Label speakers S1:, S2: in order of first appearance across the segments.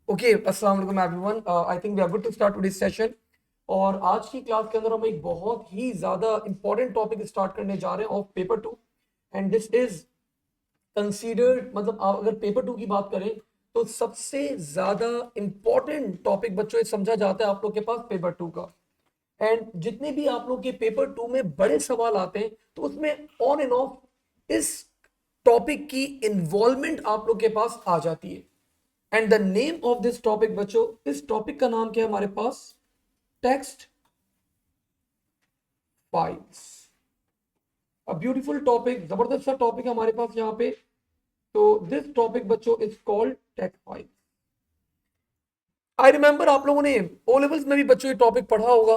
S1: Okay, अस्सलाम वालेकुम everyone. I think we are good to start today session. और आज की क्लास के अंदर हम एक बहुत ही ज़्यादा इंपॉर्टेंट टॉपिक स्टार्ट करने जा रहे हैं of paper two. And this is considered, मतलब आप अगर पेपर टू की बात करें तो सबसे ज़्यादा इंपॉर्टेंट टॉपिक बच्चों ये समझा जाता है आप लोग के पास पेपर टू का। एंड जितने भी आप लोग के पेपर टू में बड़े सवाल आते हैं तो उसमें ऑन एंड ऑफ इस टॉपिक की इन्वॉल्वमेंट आप लोग के पास आ जाती है। And the name of this topic बच्चों, इस टॉपिक का नाम क्या है हमारे पास? Text files. A beautiful topic, जबरदस्त सा टॉपिक है हमारे पास यहाँ पे। तो दिस टॉपिक बच्चों is called text files. I remember आप लोगों ने ओ लेवल्स में भी बच्चों ये टॉपिक पढ़ा होगा,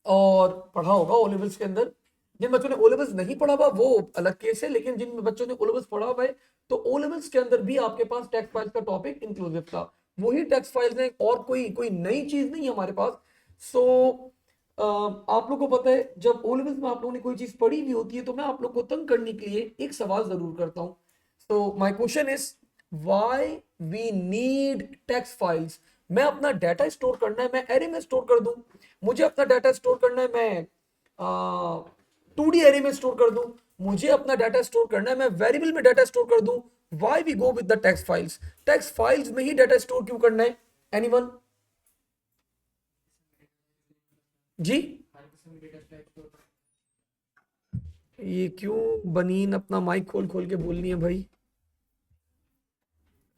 S1: और पढ़ा होगा ओ लेवल्स के अंदर। जिन बच्चों ने ओ लेवल्स नहीं पढ़ा हुआ वो अलग केस है, लेकिन जिन बच्चों ने ओ लेवल्स पढ़ा हुआ है तो ओ लेवल्स के अंदर भी आपके पास टेक्स्ट फाइल्स का टॉपिक इंक्लूसिव था। वही टेक्स्ट फाइल्स हैं और कोई कोई नई चीज नहीं है हमारे पास। सो आप लोग को पता है जब ओ लेवल्स में आप लोगों ने कोई चीज पढ़ी हुई होती है तो मैं आप लोग को तंग करने के लिए एक सवाल जरूर करता हूँ। So my question is why we need text files. मैं अपना डाटा स्टोर करना है, मैं एरे में स्टोर कर दूं। मुझे अपना डाटा स्टोर करना है, मैं 2D एरे में स्टोर कर दूं। मुझे अपना डाटा स्टोर करना है, मैं वेरिएबल में डाटा स्टोर कर दूं। Why we go with the text files? Text files में ही डाटा स्टोर क्यों करना है? एनीवन? जी, ये क्यों बनीन अपना माइक खोल खोल के बोलनी है भाई?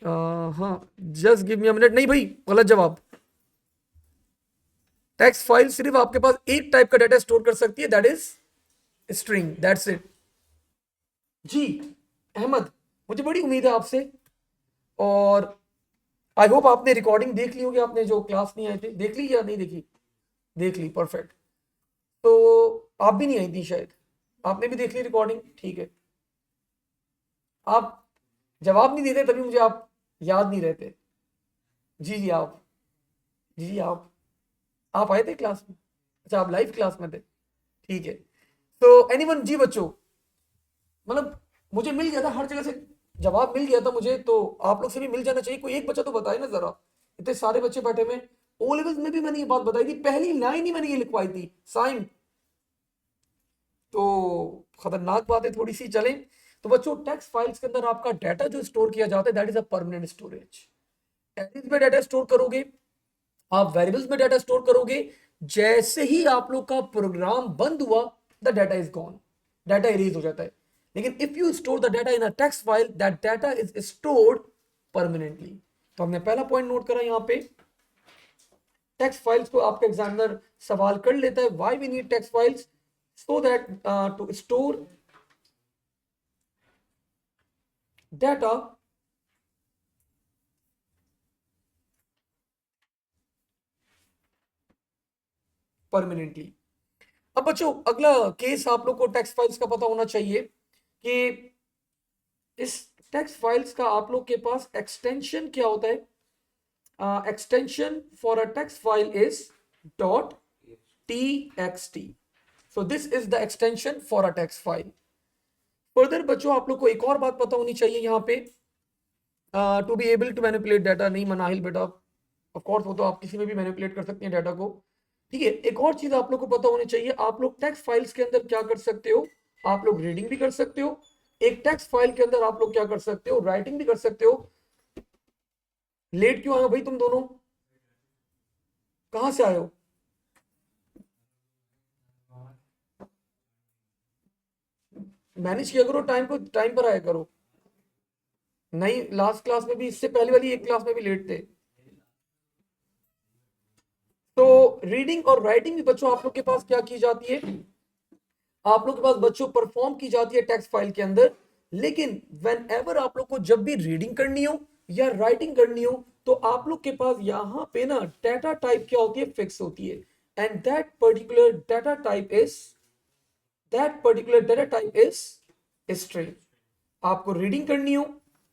S1: हाँ, just give me a minute. नहीं भाई, गलत जवाब। टेक्स्ट फाइल सिर्फ आपके पास एक टाइप का डाटा स्टोर कर सकती है, that is string, that's it. जी अहमद, मुझे बड़ी उम्मीद है आपसे। और आई होप आपने रिकॉर्डिंग देख ली होगी। आपने जो क्लास नहीं आए थे देख ली या नहीं देखी? देख ली, परफेक्ट। तो आप भी नहीं आई थी शायद, आपने भी देख ली रिकॉर्डिंग, ठीक है। आप जवाब नहीं देते तभी मुझे आप याद नहीं रहते। जी जी आप, जी जी आप आए थे क्लास में? अच्छा, आप लाइव क्लास में थे, ठीक है। तो एनीवन जी बच्चों, मतलब मुझे मिल गया था हर जगह से, जवाब मिल गया था मुझे, तो आप लोग से भी मिल जाना चाहिए। कोई एक बच्चा तो बताए ना जरा, इतने सारे बच्चे बैठे में। ओ लेवल्स में भी मैंने ये बात बताई थी, पहली लाइन ही मैंने ये लिखवाई थी, साइन। तो खतरनाक बात है थोड़ी सी, चलें। तो बच्चों टेक्स्ट फाइल्स के अंदर आपका डाटा जो स्टोर किया जाता है that is a permanent storage. Arrays में डाटा स्टोर करोगे, आप वेरिएबल्स में डाटा स्टोर करोगे। जैसे ही आप लोग का प्रोग्राम बंद हुआ, the data is gone, data erase हो जाता है। लेकिन if you store the data in a text file, that data is stored permanently. तो हमने पहला पॉइंट नोट करा यहां पे। टेक्स्ट फाइल्स को आपका एग्जामिनर सवाल कर लेता है, why we need text files? So that to store data permanently. अब बच्चों अगला केस आप लोग को टेक्स्ट फाइल्स का पता होना चाहिए कि इस टेक्स्ट फाइल्स का आप लोग के पास एक्सटेंशन क्या होता है। Extension for a text file is dot txt। So this is the extension for a text file. Further बच्चों आप लोग को एक और बात पता होनी चाहिए यहाँ पे, to be able to manipulate data. नहीं मनाहिल बेटा, ऑफ कोर्स वो तो आप किसी में भी मैनिपुलेट कर सकते हैं डाटा को, ठीक है। एक और चीज आप लोग को पता होनी चाहिए, आप लोग टेक्स्ट फाइल्स के अंदर क्या कर सकते हो? आप लोग रीडिंग भी कर सकते हो। एक टेक्स्ट फाइल के अंदर आप लोग क्या कर सकते हो? राइटिंग भी कर सकते हो। लेट क्यों आए हो भाई तुम दोनों? कहां से आए हो? मैनेज किया करो टाइम को, टाइम पर आया करो। नहीं, लास्ट क्लास में भी, इससे पहले वाली एक क्लास में भी लेट थे। तो रीडिंग और राइटिंग भी बच्चों आप लोग के पास क्या की जाती है? आप लोग के पास बच्चों परफॉर्म की जाती है टेक्स्ट फाइल के अंदर। लेकिन वेन एवर आप लोग को जब भी रीडिंग करनी हो या राइटिंग करनी हो, तो आप लोग के पास यहाँ पे ना डाटा टाइप क्या होती है? फिक्स होती है। And that particular data type is string. आपको रीडिंग करनी हो,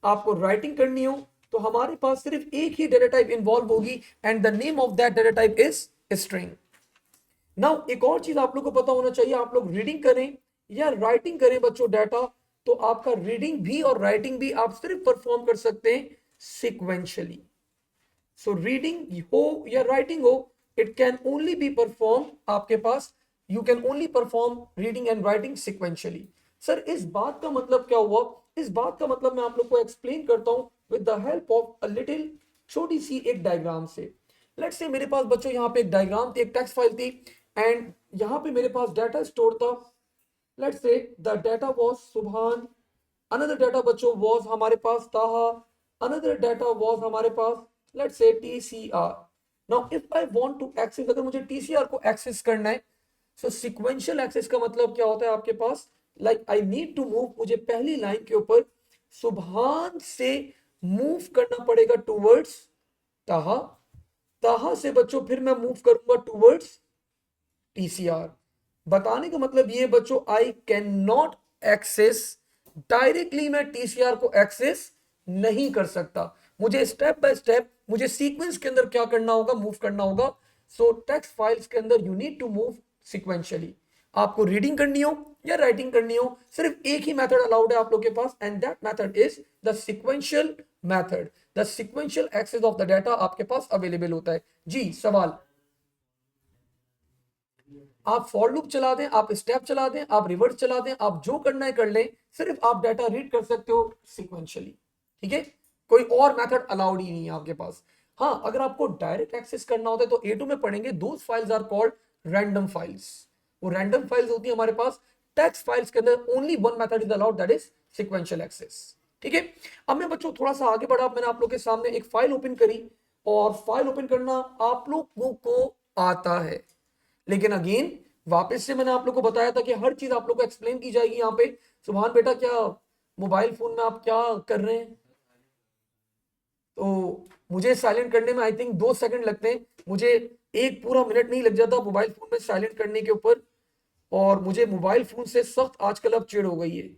S1: आपको राइटिंग करनी हो, तो हमारे पास सिर्फ एक ही डाटा टाइप इन्वॉल्व होगी, and the name of that data type is string. Now एक और चीज आप लोग को पता होना चाहिए, आप लोग रीडिंग करें या राइटिंग करें बच्चों डाटा, तो आपका रीडिंग भी और राइटिंग भी आप सिर्फ परफॉर्म कर सकते हैं सिक्वेंशियली। सो रीडिंग हो या राइटिंग हो, it can only be perform आपके पास, you can only perform reading and writing sequentially. Sir इस बात का मतलब क्या हुआ? इस बात का मतलब मैं आप लोग को एक्सप्लेन करता हूं with the help of a little छोटी सी एक डायग्राम से। लेट्स से मेरे पास बच्चों यहाँ पे एक डायग्राम थी, एक टेक्स्ट फाइल थी, एंड यहाँ पे मेरे पास डाटा स्टोर था। Let's say the data was Subhan, another data बच्चों वाज हमारे पास ताहा, अनदर डाटा वाज हमारे पास let's say TCR. Now if I want to access, अगर मुझे टीसीआर को एक्सेस करना है, सो सिक्वेंशियल एक्सेस का मतलब क्या होता है आपके पास? Like I need to move, मुझे पहली लाइन के ऊपर सुभान से मूव करना पड़ेगा टूवर्ड्स ताहा, ताहा से बच्चों फिर मैं मूव करूंगा टूवर्ड्स टीसीआर। बताने का मतलब ये बच्चों, I can not access directly, मैं टीसीआर को एक्सेस नहीं कर सकता, मुझे स्टेप बाय स्टेप, मुझे सीक्वेंस के अंदर क्या करना होगा, मूव करना होगा। सो टेक्स्ट फाइल्स के अंदर you need to move sequentially. आपको रीडिंग करनी हो या राइटिंग करनी हो, सिर्फ एक ही मेथड अलाउड है आप लोग के पास, and that method is the sequential method. The sequential access of the data आपके पास अवेलेबल होता है। जी सवाल, आप फॉर लूप चला दें, आप स्टेप चला दें, आप रिवर्स चला दें, आप जो करना है कर लें, सिर्फ आप डाटा रीड कर सकते हो सिक्वेंशियली। ठीक है, कोई और मेथड अलाउड ही नहीं है आपके पास। हाँ, अगर आपको डायरेक्ट एक्सेस करना होता है तो A2 में पढ़ेंगे, those files are called random files. वो रैंडम फाइल्स होती है हमारे पास। टेक्स्ट फाइल्स के अंदर only one method is allowed, that is sequential access. ठीक है, अब मैं बच्चों थोड़ा सा आगे बढ़ा, मैंने आप लोग के सामने एक फाइल ओपन करी, और फाइल ओपन करना आप लोगों को आता है, लेकिन अगेन वापस से मैंने आप लोग को बताया था कि हर चीज आप लोग को एक्सप्लेन की जाएगी यहाँ पे। सुभान बेटा, क्या मोबाइल फोन में आप क्या कर रहे हैं? तो मुझे साइलेंट करने में आई थिंक 2 सेकंड लगते हैं, मुझे एक पूरा मिनट नहीं लग जाता मोबाइल फोन में साइलेंट करने के ऊपर। और मुझे मोबाइल फोन से सख्त आजकल अब चिढ़ हो गई है,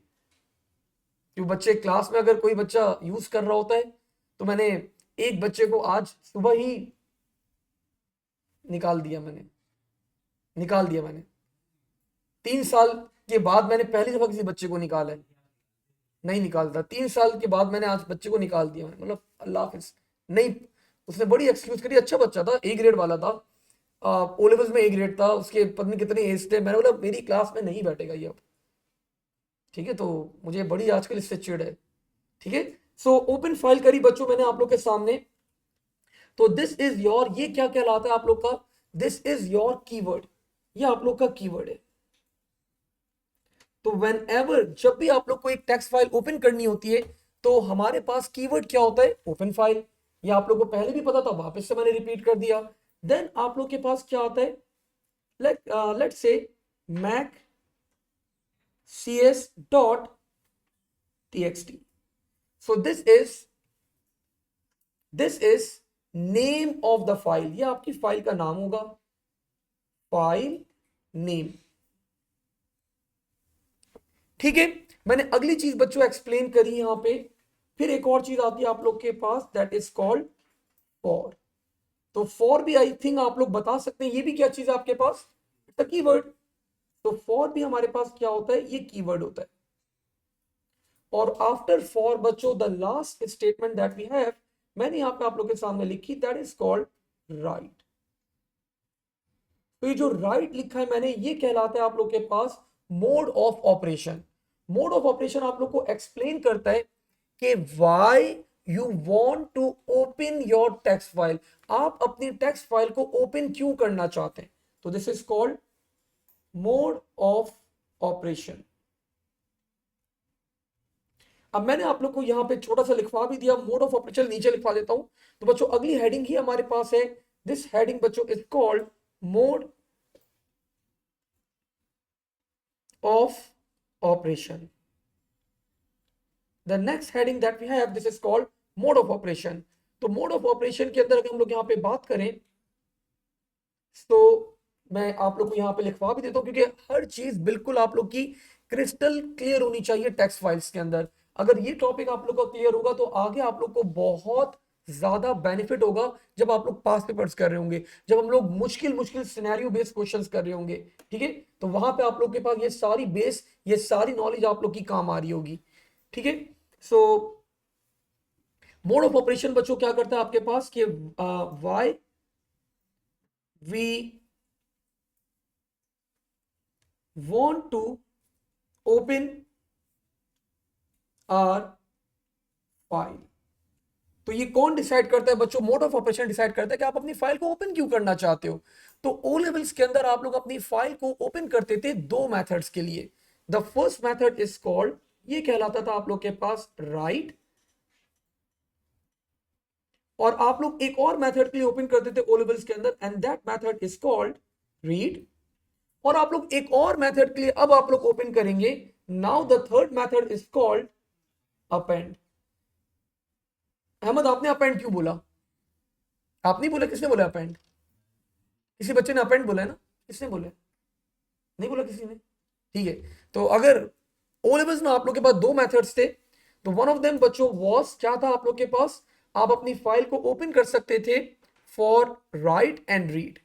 S1: जो बच्चे क्लास में अगर कोई बच्चा यूज कर रहा होता है, तो मैंने एक बच्चे को आज सुबह ही निकाल दिया, मैंने 3 साल के बाद मैंने पहली दफा किसी बच्चे को निकाला है। नहीं निकालता, 3 साल के बाद मैंने आज बच्चे को निकाल दिया, मतलब अल्लाह हाफिज। नहीं, उसने बड़ी एक्सक्यूज करी, अच्छा बच्चा था, A ग्रेड वाला था, ओ लेवल्स में A ग्रेड था, उसके पता नहीं कितने एज थे, मैंने बोला मेरी क्लास में नहीं बैठेगा ये अब। ठीक है, तो मुझे बड़ी आजकल इससे चिढ़ है। ठीक है, सो ओपन फाइल करी बच्चों मैंने आप लोग के सामने। तो दिस इज योर, ये क्या कहलाता है आप लोग का? दिस इज योर कीवर्ड, ये आप लोग का कीवर्ड है। तो वेन एवर, जब भी आप लोग को एक टेक्स्ट फाइल ओपन करनी होती है, तो हमारे पास कीवर्ड क्या होता है? Open file. ये आप लोग को पहले भी पता था, वापस से मैंने रिपीट कर दिया। देन आप लोग के पास क्या आता है? Let's say mac cs dot txt। So this is name of the file, ये आपकी फाइल का नाम होगा, फाइल नेम। ठीक है, मैंने अगली चीज बच्चों एक्सप्लेन करी यहां पे। फिर एक और चीज आती है आप लोग के पास, दैट इज कॉल्ड फॉर। तो फॉर भी आई थिंक आप लोग बता सकते हैं, ये भी क्या चीज है आपके पास? It's a keyword. तो फॉर भी हमारे पास क्या होता है? ये कीवर्ड होता है। और आफ्टर फॉर बच्चों, the last statement that we have, मैंने यहां पे आप लोग के सामने लिखी, दैट इज कॉल्ड राइट। तो ये जो राइट लिखा है मैंने, ये कहलाता है आप लोग के पास mode of operation. Mode of operation आप लोग को एक्सप्लेन करता है कि why you want to open your text file, आप अपनी टेक्स्ट फाइल को ओपन क्यों करना चाहते हैं। तो this is called mode of operation. अब मैंने आप लोग को यहां पे छोटा सा लिखवा भी दिया, मोड ऑफ ऑपरेशन नीचे लिखवा देता हूं। तो बच्चों अगली हेडिंग ही हमारे पास है, दिस हेडिंग बच्चों is called mode of operation. The next heading that we have, this is called mode of operation. तो mode of operation के अंदर अगर हम लोग यहाँ पे बात करें, तो मैं आप लोग को यहाँ पे लिखवा भी देता हूँ, क्योंकि हर चीज बिल्कुल आप लोग की क्रिस्टल क्लियर होनी चाहिए टेक्स्ट फाइल्स के अंदर। अगर ये टॉपिक आप लोग का क्लियर होगा, तो आगे आप लोग को बहुत ज्यादा बेनिफिट होगा जब आप लोग पास पेपर्स कर रहे होंगे, जब हम लोग मुश्किल मुश्किल सिनेरियो बेस्ड क्वेश्चंस कर रहे होंगे। ठीक है, तो वहां पे आप लोग के पास ये सारी बेस, ये सारी नॉलेज आप लोग की काम आ रही होगी। ठीक है, सो मोड ऑफ ऑपरेशन बच्चों क्या करता है आपके पास कि why we want to open our file। तो ये कौन डिसाइड करता है बच्चों? मोड ऑफ ऑपरेशन डिसाइड करता है कि आप अपनी फाइल को ओपन क्यों करना चाहते हो। तो ओ लेवल्स के अंदर आप लोग अपनी फाइल को ओपन करते थे दो मेथड्स के लिए। The first method is called, ये कहलाता था आप लोग के पास राइट, और आप लोग एक और मेथड के लिए ओपन करते थे ओ लेवल्स के अंदर, and that method is called read. और आप लोग एक और मेथड के लिए अब आप लोग ओपन करेंगे, now the third method is called append. Ahmed आपने अपेंड क्यों बोला? आप नहीं बोला, किसने बोला अपेंड? किसी बच्चे ने अपेंड बोला है ना? किसने बोला? नहीं बोला किसी ने? ठीक है, तो अगर ओ लेवल्स में आप लोग के पास दो मेथड्स थे, तो वन ऑफ देम बच्चों वॉज क्या था आप लोग के पास? आप अपनी फाइल को ओपन कर सकते थे फॉर राइट एंड रीड।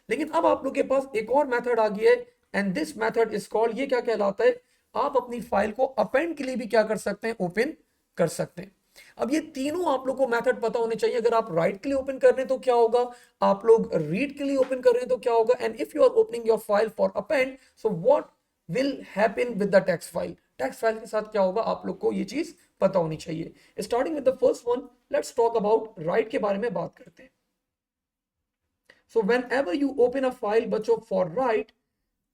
S1: लेकिन अब आप लोग के पास एक और मेथड आ गया है, and this method is called, ये क्या कहलाता है? आप अपनी फाइल को अपेंड के लिए भी क्या कर सकते हैं? ओपन कर सकते हैं। अब ये तीनों आप लोग को मेथड पता होने चाहिए। अगर आप राइट के लिए ओपन कर रहे हैं तो क्या होगा, आप लोग रीड के लिए ओपन कर रहे हैं तो क्या होगा, and if you are opening your file for append, so what will happen with the text file? Text file के साथ क्या होगा, आप लोग को ये चीज पता होनी चाहिए। Starting with the first one, let's talk about right के बारे में बात करते हैं। So when ever you open a file बच्चों फॉर राइट,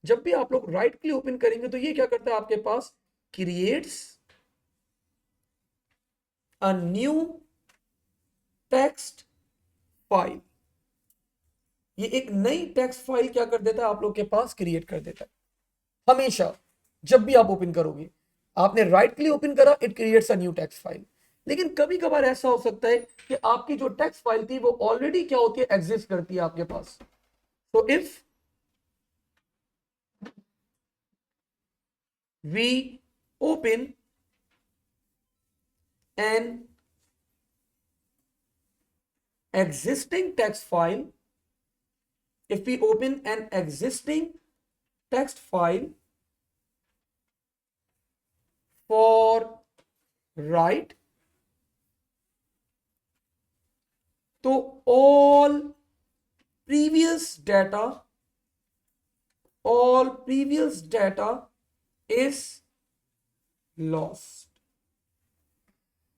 S1: जब भी आप लोग राइट के लिए ओपन करेंगे तो ये क्या करता है आपके पास? Creates a new text file. ये एक नई टेक्स्ट फाइल क्या कर देता है आप लोग के पास? क्रिएट कर देता है। हमेशा जब भी आप ओपन करोगे, आपने राइट के लिए ओपन करा, it creates a new text file. लेकिन कभी कभार ऐसा हो सकता है कि आपकी जो टेक्स्ट फाइल थी वो ऑलरेडी क्या होती है? एग्जिस्ट करती है आपके पास। तो if we open an existing text file, if we open an existing text file for write, तो all previous data is lost।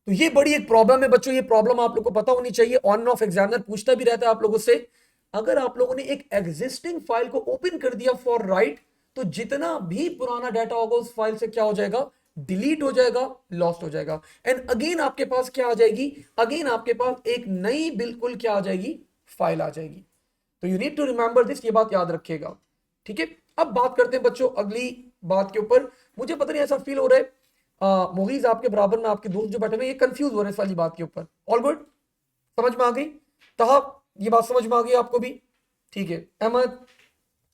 S1: तो ये बड़ी एक प्रॉब्लम है बच्चों, ये प्रॉब्लम आप लोग को पता होनी चाहिए। ऑन ऑफ एग्जामिनर पूछता भी रहता है आप लोगों से। अगर आप लोगों ने एक एग्जिस्टिंग फाइल को ओपन कर दिया फॉर राइट, तो जितना भी पुराना डाटा होगा उस फाइल से क्या हो जाएगा? डिलीट हो जाएगा, लॉस्ट हो जाएगा। एंड अगेन आपके पास क्या आ जाएगी? अगेन आपके पास एक नई बिल्कुल क्या आ जाएगी? फाइल आ जाएगी। तो you need to remember this, ये बात याद रखिएगा। ठीक है, अब बात करते हैं बच्चों अगली बात के ऊपर। मुझे पता नहीं ऐसा फील हो रहा है मोगीज आपके बराबर में आपके दोस्त जो बैठे हुए ये कंफ्यूज हो रहे हैं इस वाली बात के ऊपर। ऑल गुड, समझ में आ गई? तहा ये बात समझ में आ गई आपको भी? ठीक है, अहमद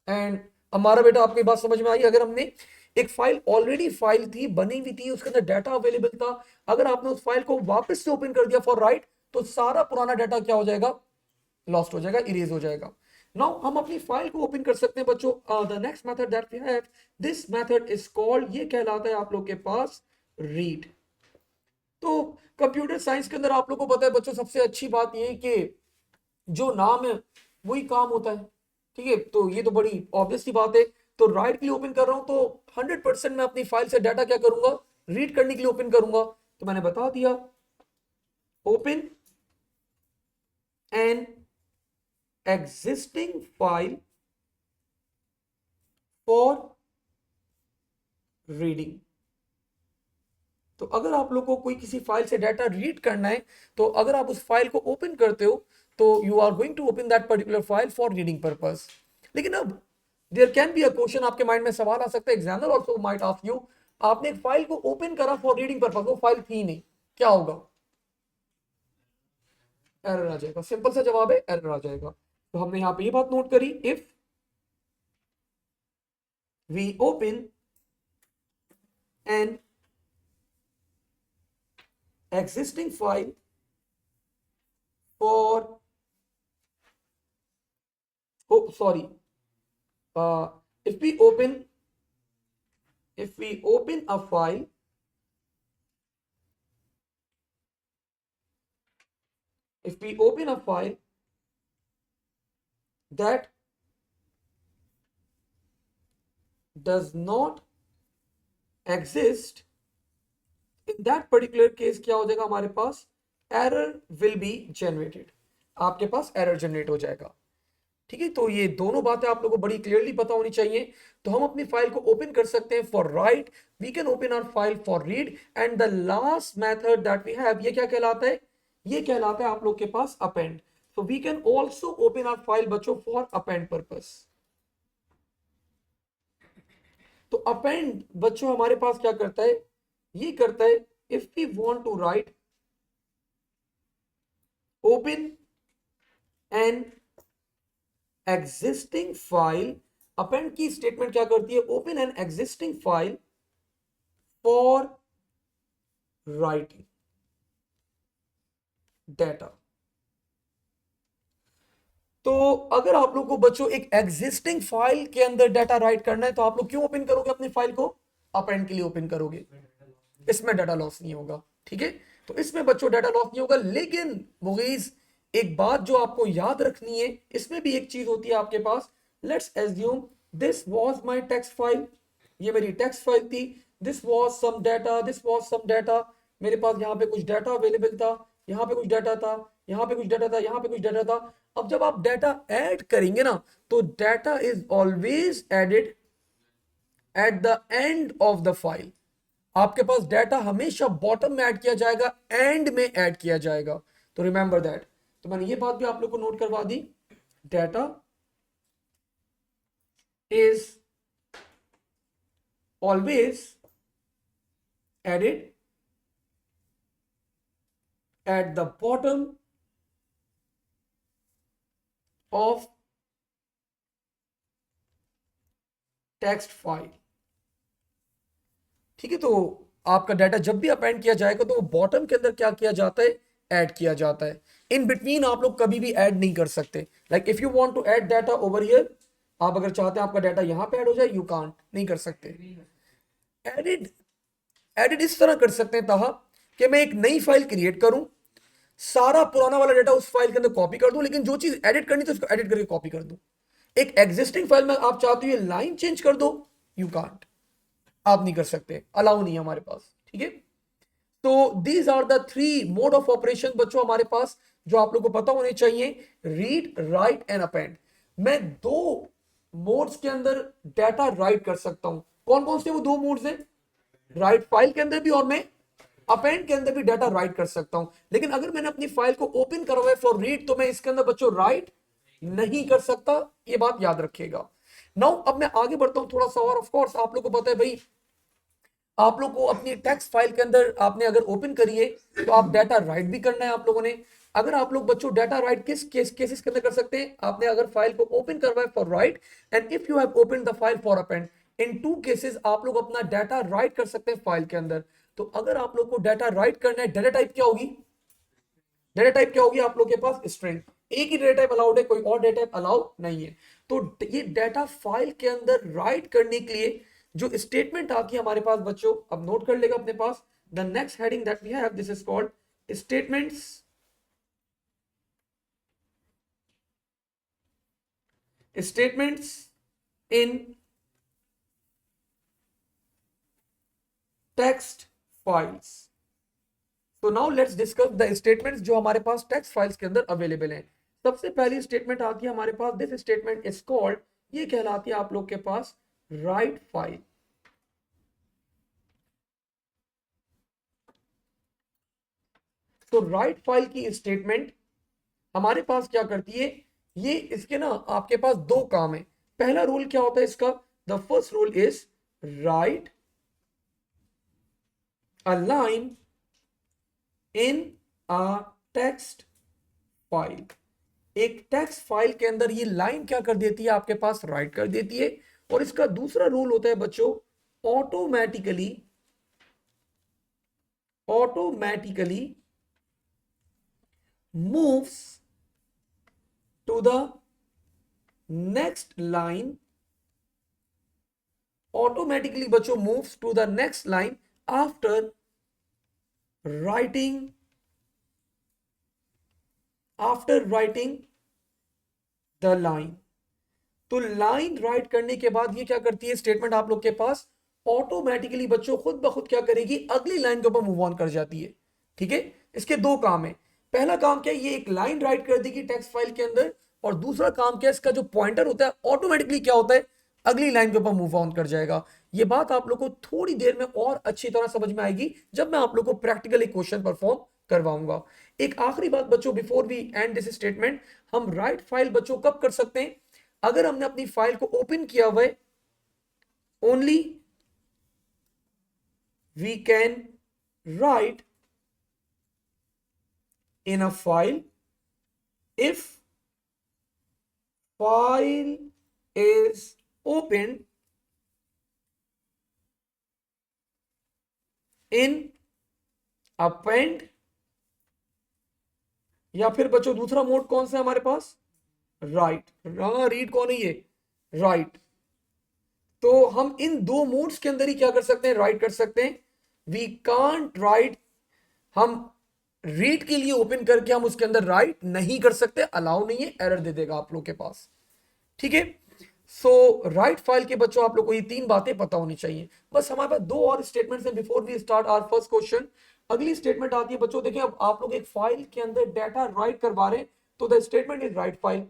S1: एंड हमारा बेटा, आपको ये बात समझ में आई? अगर हमने एक फाइल ऑलरेडी फाइल थी, बनी हुई थी, उसके अंदर डाटा अवेलेबल था, अगर आपने उस फाइल को वापस से ओपन कर दिया फॉर राइट, तो सारा पुराना डाटा क्या हो जाएगा? लॉस्ट हो जाएगा, इरेज हो जाएगा। नाउ हम अपनी फाइल को ओपन कर सकते हैं बच्चों। The next method that we have, this method is called, ये कहलाता है आप लोग के पास रीड। तो कंप्यूटर साइंस के अंदर आप लोग को पता है बच्चों, सबसे अच्छी बात ये है कि जो नाम है वही काम होता है। ठीक है, तो ये तो बड़ी ऑब्वियस सी बात है। तो राइट के लिए ओपन कर रहा हूं तो 100% मैं अपनी फाइल से डाटा क्या करूंगा? रीड करने के लिए ओपन करूंगा। तो मैंने बता दिया, open an existing file for reading. तो अगर आप लोग को कोई किसी फाइल से डाटा रीड करना है, तो अगर आप उस फाइल को ओपन करते हो तो you are going to open that particular file for reading purpose. लेकिन अब there can be a question, आपके माइंड में सवाल आ सकता है, examiner also might ask you, आपने एक फाइल को ओपन करा फॉर रीडिंग पर्पस, वो फाइल थी नहीं, क्या होगा? एरर आ जाएगा। सिंपल सा जवाब है, एरर आ जाएगा। तो हमने यहां पे ये बात नोट करी, if we open an existing file for, oh sorry, uh, if we open a file if we open a file that does not exist, in that particular case क्या हो जाएगा हमारे पास, एरर विल बी जनरेटेड, आपके पास error generate हो जाएगा। ठीक है, तो ये दोनों बातें आप लोगों को बड़ी क्लियरली पता होनी चाहिए। तो हम अपनी फाइल को ओपन कर सकते हैं for write, we can open our file for read, and the last method that we have, ये क्या कहलाता है, ये कहलाता है आप लोग के पास append. So we can also open our file बच्चों फॉर अपेंड पर्पस। तो अपेंड बच्चों हमारे पास क्या करता है, ये करता है if we want to write open an existing file, append की स्टेटमेंट क्या करती है, open an existing file for writing data. तो अगर आप लोग को बच्चों एक एग्जिस्टिंग फाइल के अंदर डाटा राइट करना है तो आप लोग क्यों ओपन करोगे अपनी फाइल को, अपेंड के लिए ओपन करोगे, इसमें डाटा लॉस नहीं होगा। ठीक है, तो इसमें बच्चों डाटा लॉस नहीं होगा। लेकिन मुगीज एक बात जो आपको याद रखनी है, इसमें भी एक चीज होती है आपके पास, let's assume this was my text file, ये मेरी टेक्स्ट फाइल थी, this was some data, this was some data, मेरे पास यहाँ पे कुछ डाटा अवेलेबल था, यहाँ पे कुछ डाटा था, यहाँ पे कुछ डाटा था, यहाँ पे कुछ डाटा था। अब जब आप डाटा ऐड करेंगे ना, तो data is always added at the end of the file, आपके पास डाटा हमेशा बॉटम में ऐड किया जाएगा, एंड में ऐड किया जाएगा। तो रिमेंबर दैट। तो मैंने ये बात भी आप लोग को नोट करवा दी, data is always added at the bottom of text file. ठीक है, तो आपका डाटा जब भी अपेंड किया जाएगा तो वो बॉटम के अंदर क्या किया जाता है, ऐड किया जाता है। इन बिटवीन आप लोग कभी भी ऐड नहीं कर सकते। Like if you want to add data over here, आप अगर चाहते हैं आपका डाटा यहां पे ऐड हो जाए, यू कांट, नहीं कर सकते। एडिट, एडिट इस तरह कर सकते हैं ताहा कि मैं एक नई फाइल क्रिएट करूं, सारा पुराना वाला डाटा उस फाइल के अंदर कॉपी कर दूं, लेकिन जो चीज एडिट करनी थी उसको एडिट करके कॉपी कर दूं। एक एग्जिस्टिंग फाइल में आप चाहते हो ये लाइन चेंज कर दो, यू कांट, आप नहीं कर सकते, अलाउ नहीं है हमारे पास। ठीक है, तो these are the three mode of operation बच्चों हमारे पास, जो आप लोग को पता होने चाहिए, रीड, राइट एंड अपेंड। मैं दो मोड्स के अंदर डाटा राइट कर सकता हूं। कौन कौन से वो दो मोड्स हैं, राइट फाइल के अंदर भी और मैं अपेंड के अंदर भी डाटा राइट कर सकता हूं। लेकिन अगर मैंने अपनी फाइल को ओपन करवाया है फॉर रीड, तो मैं इसके अंदर बच्चों राइट नहीं कर सकता, ये बात याद रखिएगा। नाउ अब मैं आगे बढ़ता हूं थोड़ा सा और। ऑफ कोर्स आप लोग को पता है भाई, आप लोग को अपनी टेक्स्ट फाइल के अंदर आपने अगर ओपन करी है तो आप डाटा राइट भी करना है आप लोगों ने। अगर आप लोग बच्चों डाटा राइट किस केसेस के अंदर कर सकते हैं, आपने अगर फाइल को ओपन करवाया for write and if you have open the file for append, in two cases आप लोग अपना डाटा राइट कर सकते हैं फाइल के अंदर। तो अगर आप लोग को डाटा राइट करना है, डाटा टाइप क्या होगी, डाटा टाइप क्या होगी आप लोग के पास, स्ट्रिंग। एक ही डाटा टाइप अलाउड है, कोई और डाटा टाइप अलाउड नहीं है। तो ये डाटा फाइल के अंदर राइट करने के लिए जो स्टेटमेंट आती है हमारे पास बच्चों, अब नोट कर लेगा अपने पास, the next heading that we have, this is called statements. Statements in text files. तो now let's discuss the statements जो हमारे पास टेक्स्ट फाइल्स के अंदर अवेलेबल हैं। सबसे पहली स्टेटमेंट आती है हमारे पास, दिस स्टेटमेंट इज कॉल्ड, ये कहलाती है आप लोग के पास राइट फाइल। तो राइट फाइल की स्टेटमेंट हमारे पास क्या करती है, ये इसके ना आपके पास दो काम है। पहला रूल क्या होता है इसका, the first rule is right a line in a text file. एक टेक्स्ट फाइल के अंदर ये लाइन क्या कर देती है, आपके पास राइट कर देती है। और इसका दूसरा रूल होता है बच्चों, automatically, automatically moves to the next line, automatically बच्चों moves to the next line after writing after writing the line. तो लाइन राइट करने के बाद ये क्या करती है स्टेटमेंट आप लोग के पास, ऑटोमेटिकली बच्चों खुद ब खुद क्या करेगी, अगली लाइन के ऊपर मूव ऑन कर जाती है। ठीक है, इसके दो काम है। पहला काम क्या है, ये एक लाइन राइट कर देगी टेक्स्ट फाइल के अंदर, और दूसरा काम क्या है, इसका जो पॉइंटर होता है ऑटोमेटिकली क्या होता है, अगली लाइन के ऊपर मूव ऑन कर जाएगा। ये बात आप लोग को थोड़ी देर में और अच्छी तरह समझ में आएगी जब मैं आप लोग को प्रैक्टिकली क्वेश्चन परफॉर्म करवाऊंगा। एक आखिरी बात बच्चों before we end this statement, हम राइट फाइल बच्चों कब कर सकते हैं, अगर हमने अपनी फाइल को ओपन किया हुआ है, only we can write in a file if file is open in append, या फिर बच्चों दूसरा मोड कौन सा है हमारे पास, राइट। रीड कौन है ये, राइट। तो हम इन दो मोड्स के अंदर ही क्या कर सकते हैं, राइट कर सकते हैं। वी कांट राइट, हम रीड के लिए ओपन करके हम उसके अंदर राइट नहीं कर सकते, अलाउ नहीं है, एरर दे देगा आप लोग के पास। ठीक है, सो राइट फाइल के बच्चों आप लोग को ये तीन बातें पता होनी चाहिए। बस हमारे पास दो और स्टेटमेंट्स हैं before we start our first question. अगली स्टेटमेंट आती है बच्चों, देखिए अब आप लोग एक फाइल के अंदर डाटा राइट करवा रहे हैं, तो the statement is write file.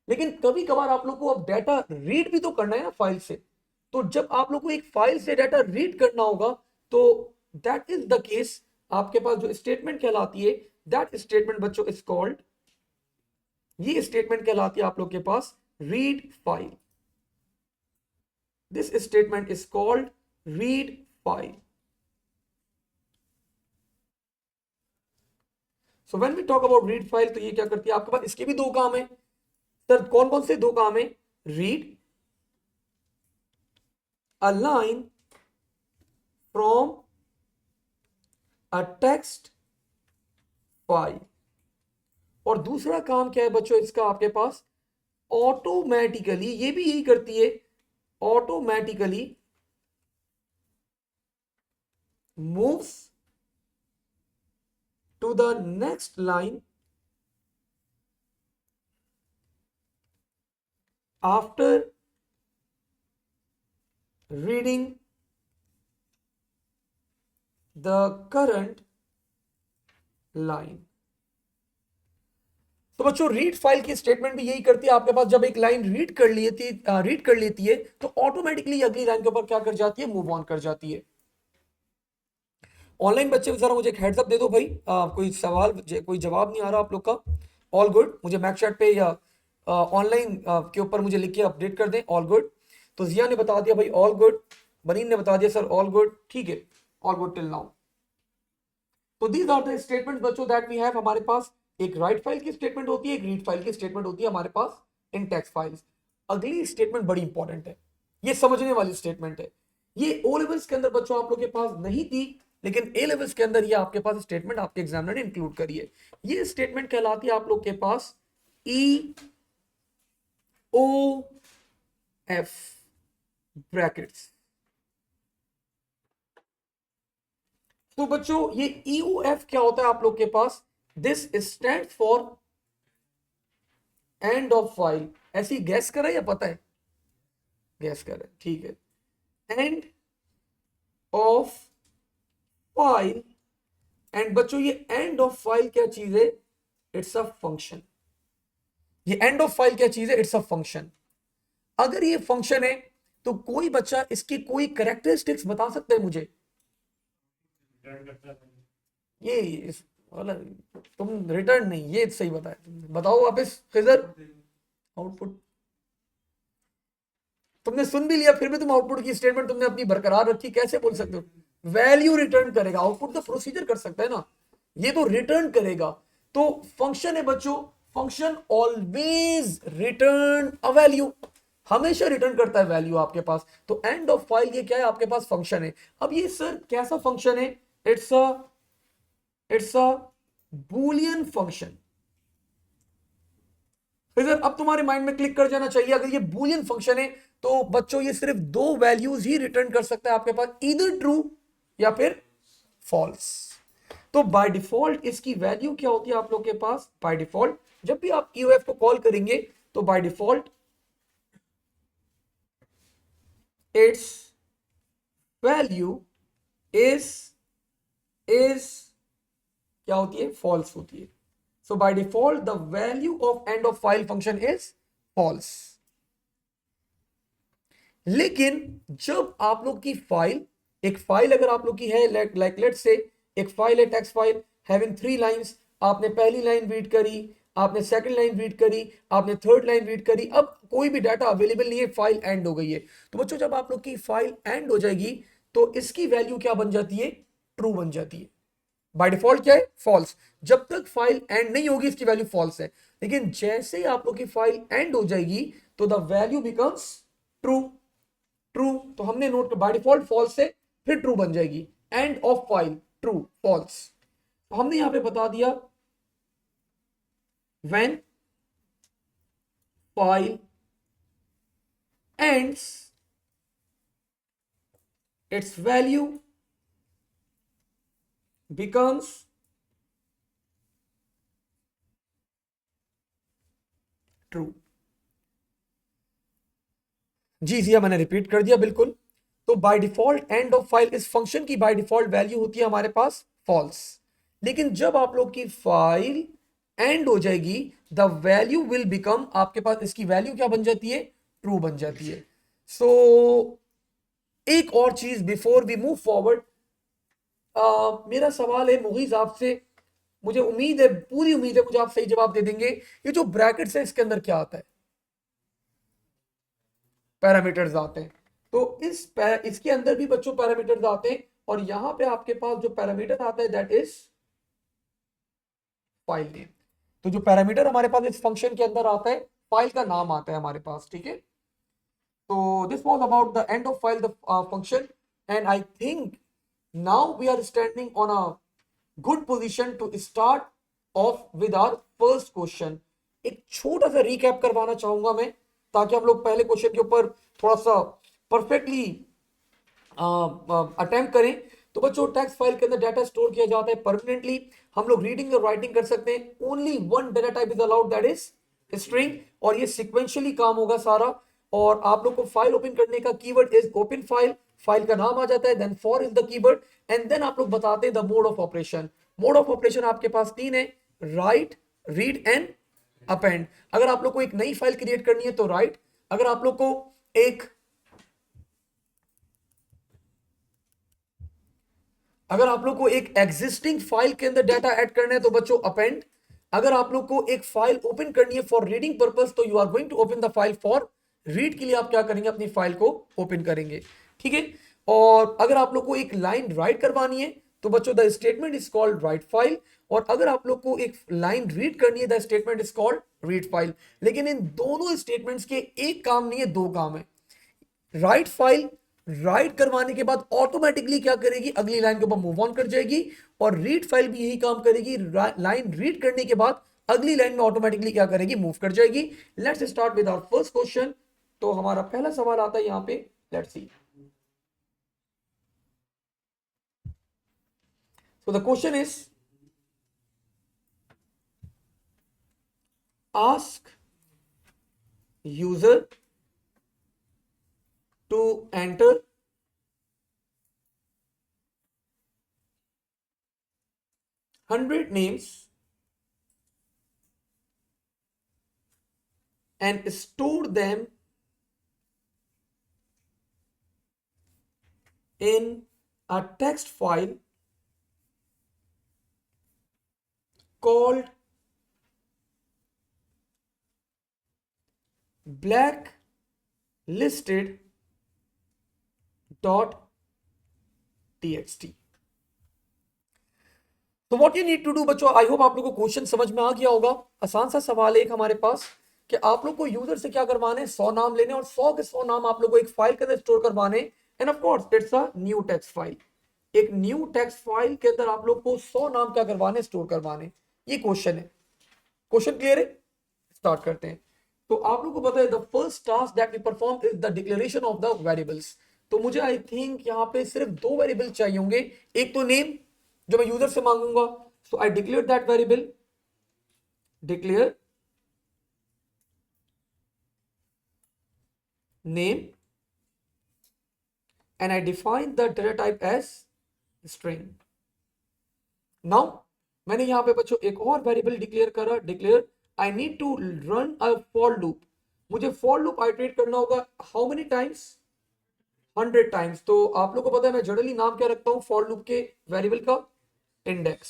S1: लेकिन कभी कभार आप लोग को अब डाटा रीड भी तो करना है ना फाइल से, तो जब आप लोग को एक फाइल से डाटा रीड करना होगा, तो दैट इज द केस, आपके पास जो स्टेटमेंट कहलाती है, दैट स्टेटमेंट बच्चों इज कॉल्ड, ये स्टेटमेंट कहलाती है आप लोग के पास read file. This statement is called read file. So when we talk about read file, तो ये क्या करती है आपके पास, इसके भी दो काम है सर, कौन कौन से दो काम है, read a line from a text file, और दूसरा काम क्या है बच्चों इसका आपके पास, ऑटोमेटिकली, ये भी यही करती है, automatically moves to the next line after reading the current line. तो बच्चों रीड फाइल की स्टेटमेंट भी यही करती है, आपके पास जब एक लाइन रीड कर लेती है तो ऑटोमेटिकली अगली लाइन के ऊपर क्या कर जाती है, मूव ऑन कर जाती है। ऑनलाइन बच्चे जरा मुझे एक हेड्स अप दे दो भाई, कोई सवाल कोई जवाब नहीं आ रहा आप लोग का, ऑल गुड, मुझे मैक चैट पे या ऑनलाइन के ऊपर मुझे लिख के अपडेट कर दें, ऑल गुड। तो जिया ने बता दिया भाई ऑल गुड, बनीन ने बता दिया सर ऑल गुड, ठीक है, ऑल गुड टिल नाउ। तो दीज आर द स्टेटमेंट्स बच्चों दैट वी हैव, हमारे पास एक राइट फाइल की स्टेटमेंट होती है, एक रीड फाइल की स्टेटमेंट होती है हमारे पास इन टेक्स्ट फाइल्स। अगली स्टेटमेंट बड़ी इंपॉर्टेंट है, ये समझने वाली स्टेटमेंट है, ये ओ लेवल्स के अंदर बच्चों आप लोग के पास नहीं थी, लेकिन ए लेवल्स के अंदर ये आपके पास स्टेटमेंट आपके एग्जामिनर ने इंक्लूड करी है। ये स्टेटमेंट कहलाती है आप लोग के पास ई ओ एफ ब्रैकेट्स। तो बच्चों ये ई ओ एफ क्या होता है आप लोग के पास, this stand for end of file. ऐसी गैस करें या पता है, गैस करें, ठीक है, एंड ऑफ फाइल। एंड बच्चों ये एंड ऑफ फाइल क्या चीज है, इट्स अ फंक्शन। ये एंड ऑफ फाइल क्या चीज है, इट्स अ फंक्शन। अगर ये फंक्शन है तो कोई बच्चा इसकी कोई कैरेक्टरिस्टिक्स बता सकता है मुझे, ये वाला तुम रिटर्न नहीं, ये सही बताया तुमने, बताओ वापस खिजर, आउटपुट तुमने सुन भी लिया फिर भी तुम आउटपुट की स्टेटमेंट तुमने अपनी बरकरार रखी, कैसे बोल सकते हो, वैल्यू रिटर्न करेगा, आउटपुट तो प्रोसीजर कर सकता है ना, ये तो रिटर्न करेगा। तो फंक्शन है बच्चों, function always return a value, हमेशा रिटर्न करता है वैल्यू आपके पास। तो एंड ऑफ फाइल ये क्या है आपके पास, फंक्शन है। अब ये सर कैसा फंक्शन है, इट्स अ बूलियन फंक्शन। फिर अब तुम्हारे माइंड में क्लिक कर जाना चाहिए, अगर ये बूलियन फंक्शन है तो बच्चों ये सिर्फ दो वैल्यूज ही रिटर्न कर सकता है आपके पास, इधर ट्रू या फिर फॉल्स। तो बाय डिफॉल्ट इसकी वैल्यू क्या होती है आप लोग के पास? बाय डिफॉल्ट जब भी आप ईओएफ को कॉल करेंगे तो by default it's value is क्या होती है? फॉल्स होती है. So by default the value of end of file function is false. लेकिन जब आप लोग की फाइल, एक फाइल अगर आप लोग की है, लाइक लेट्स से एक फाइल है, टेक्स्ट फाइल हैविंग 3 लाइंस, आपने पहली लाइन रीड करी, आपने सेकंड लाइन रीड करी, आपने थर्ड लाइन रीड करी, अब कोई भी डाटा अवेलेबल नहीं है, फाइल एंड हो गई है. तो बच्चों जब आप लोग की फाइल एंड हो जाएगी तो इसकी वैल्यू क्या बन जाती है? ट्रू बन जाती है. बाय डिफॉल्ट क्या है? फॉल्स. जब तक फाइल एंड नहीं होगी इसकी वैल्यू फॉल्स है. लेकिन जैसे ही आप लोग की फाइल एंड हो जाएगी तो the value becomes true. True तो हमने नोट बाय डिफॉल्ट फॉल्स है, फिर ट्रू बन जाएगी. End of file true false. तो हमने यहां पे बता दिया when file ends its value becomes true. जी जी मैंने रिपीट कर दिया बिल्कुल. तो by default end of file इस फंक्शन की बाय डिफॉल्ट वैल्यू होती है हमारे पास फॉल्स. लेकिन जब आप लोग की फाइल एंड हो जाएगी द वैल्यू विल बिकम, आपके पास इसकी वैल्यू क्या बन जाती है? ट्रू बन जाती है. सो एक और चीज बिफोर वी मूव फॉरवर्ड, मेरा सवाल है मुगीज आपसे, मुझे उम्मीद है, पूरी उम्मीद है मुझे आप सही जवाब दे देंगे. ये जो ब्रैकेट्स है इसके अंदर क्या आता है? पैरामीटर्स आते हैं. तो इसके अंदर भी बच्चों पैरामीटर्स आते हैं और यहां पे आपके पास जो पैरामीटर आता है दैट इज फाइल नेम. तो जो पैरामीटर हमारे पास इस फंक्शन के अंदर आता है, फाइल का नाम आता है हमारे पास. ठीक है. तो this was about the end of file the function and I think now we are standing on a good position to start off with our first question. एक छोटा सा रिकैप करवाना चाहूंगा मैं ताकि हम लोग पहले क्वेश्चन के ऊपर थोड़ा सा परफेक्टली अटेम्प्ट करें. तो बच्चों टेक्स्ट फाइल के अंदर डाटा स्टोर किया जाता है परमानेंटली. हम लोग रीडिंग और राइटिंग कर सकते हैं. Only one data type is allowed that is string और ये सिक्वेंशियली काम होगा सारा. और आप लोग को फाइल ओपन करने का keyword is open file. File का नाम आ जाता है, then for is the keyword and then आप लोग बताते हैं the mode of operation. Mode of operation आपके पास 3 है, राइट, रीड एंड अपेंड. अगर आप लोग को एक नई फाइल क्रिएट करनी है तो राइट. अगर आप लोग को एक एग्जिस्टिंग फाइल के अंदर डाटा ऐड करना है तो बच्चों अपेंड. अगर आप लोग को एक फाइल ओपन करनी है फॉर रीडिंग पर्पस तो you are going to open the file. For read के लिए आप क्या करेंगे? अपनी फाइल को ओपन करेंगे. ठीक है. और अगर आप लोग को एक लाइन राइट करवानी है तो बच्चों the statement is called write file. और अगर आप लोग को एक लाइन रीड करनी है the statement is called read file. लेकिन इन दोनों स्टेटमेंट्स के एक काम नहीं है, दो काम है. राइट फाइल राइट करवाने के बाद ऑटोमेटिकली क्या करेगी? अगली लाइन के ऊपर मूव ऑन कर जाएगी. और रीड फाइल भी यही काम करेगी. लाइन रीड करने के बाद अगली लाइन में ऑटोमेटिकली क्या करेगी? मूव कर जाएगी. Let's start with our first question. तो हमारा पहला सवाल आता है यहां पे. Let's see. So the question is, ask user to enter 100 names and store them in a text file called blacklisted.txt. तो what you need to do बच्चों, आई होप आप लोगों को क्वेश्चन समझ में आ गया होगा. आसान सा सवाल है एक हमारे पास कि आप लोग को यूजर से क्या करवाने हैं? 100 नाम लेने और 100 के 100 नाम आप लोग को एक फाइल के अंदर स्टोर करवाने. End of course it's a new text file. एक न्यू टेक्स्ट फाइल के अंदर आप लोग को 100 नाम क्या करवाने? स्टोर करवाने. ये क्वेश्चन है. क्वेश्चन क्लियर है? स्टार्ट करते हैं. तो आप लोग को पता है the first task that we perform is the declaration of the variables. तो मुझे आई थिंक यहाँ पे सिर्फ 2 वेरिएबल चाहिए होंगे. एक तो नेम जो मैं यूजर से मांगूंगा। So I declare that variable, declare name and I define the data type as string. Now मैंने यहाँ पे बच्चों एक और वेरिएबल डिक्लेयर करा, declare I need to run a for loop. मुझे फॉर लूप आइटरेट करना होगा हाउ मेनी टाइम्स, 100 टाइम्स। तो आप लोग को पता है मैं जनरली नाम क्या रखता हूँ फॉर लूप के वेरिएबल का, index.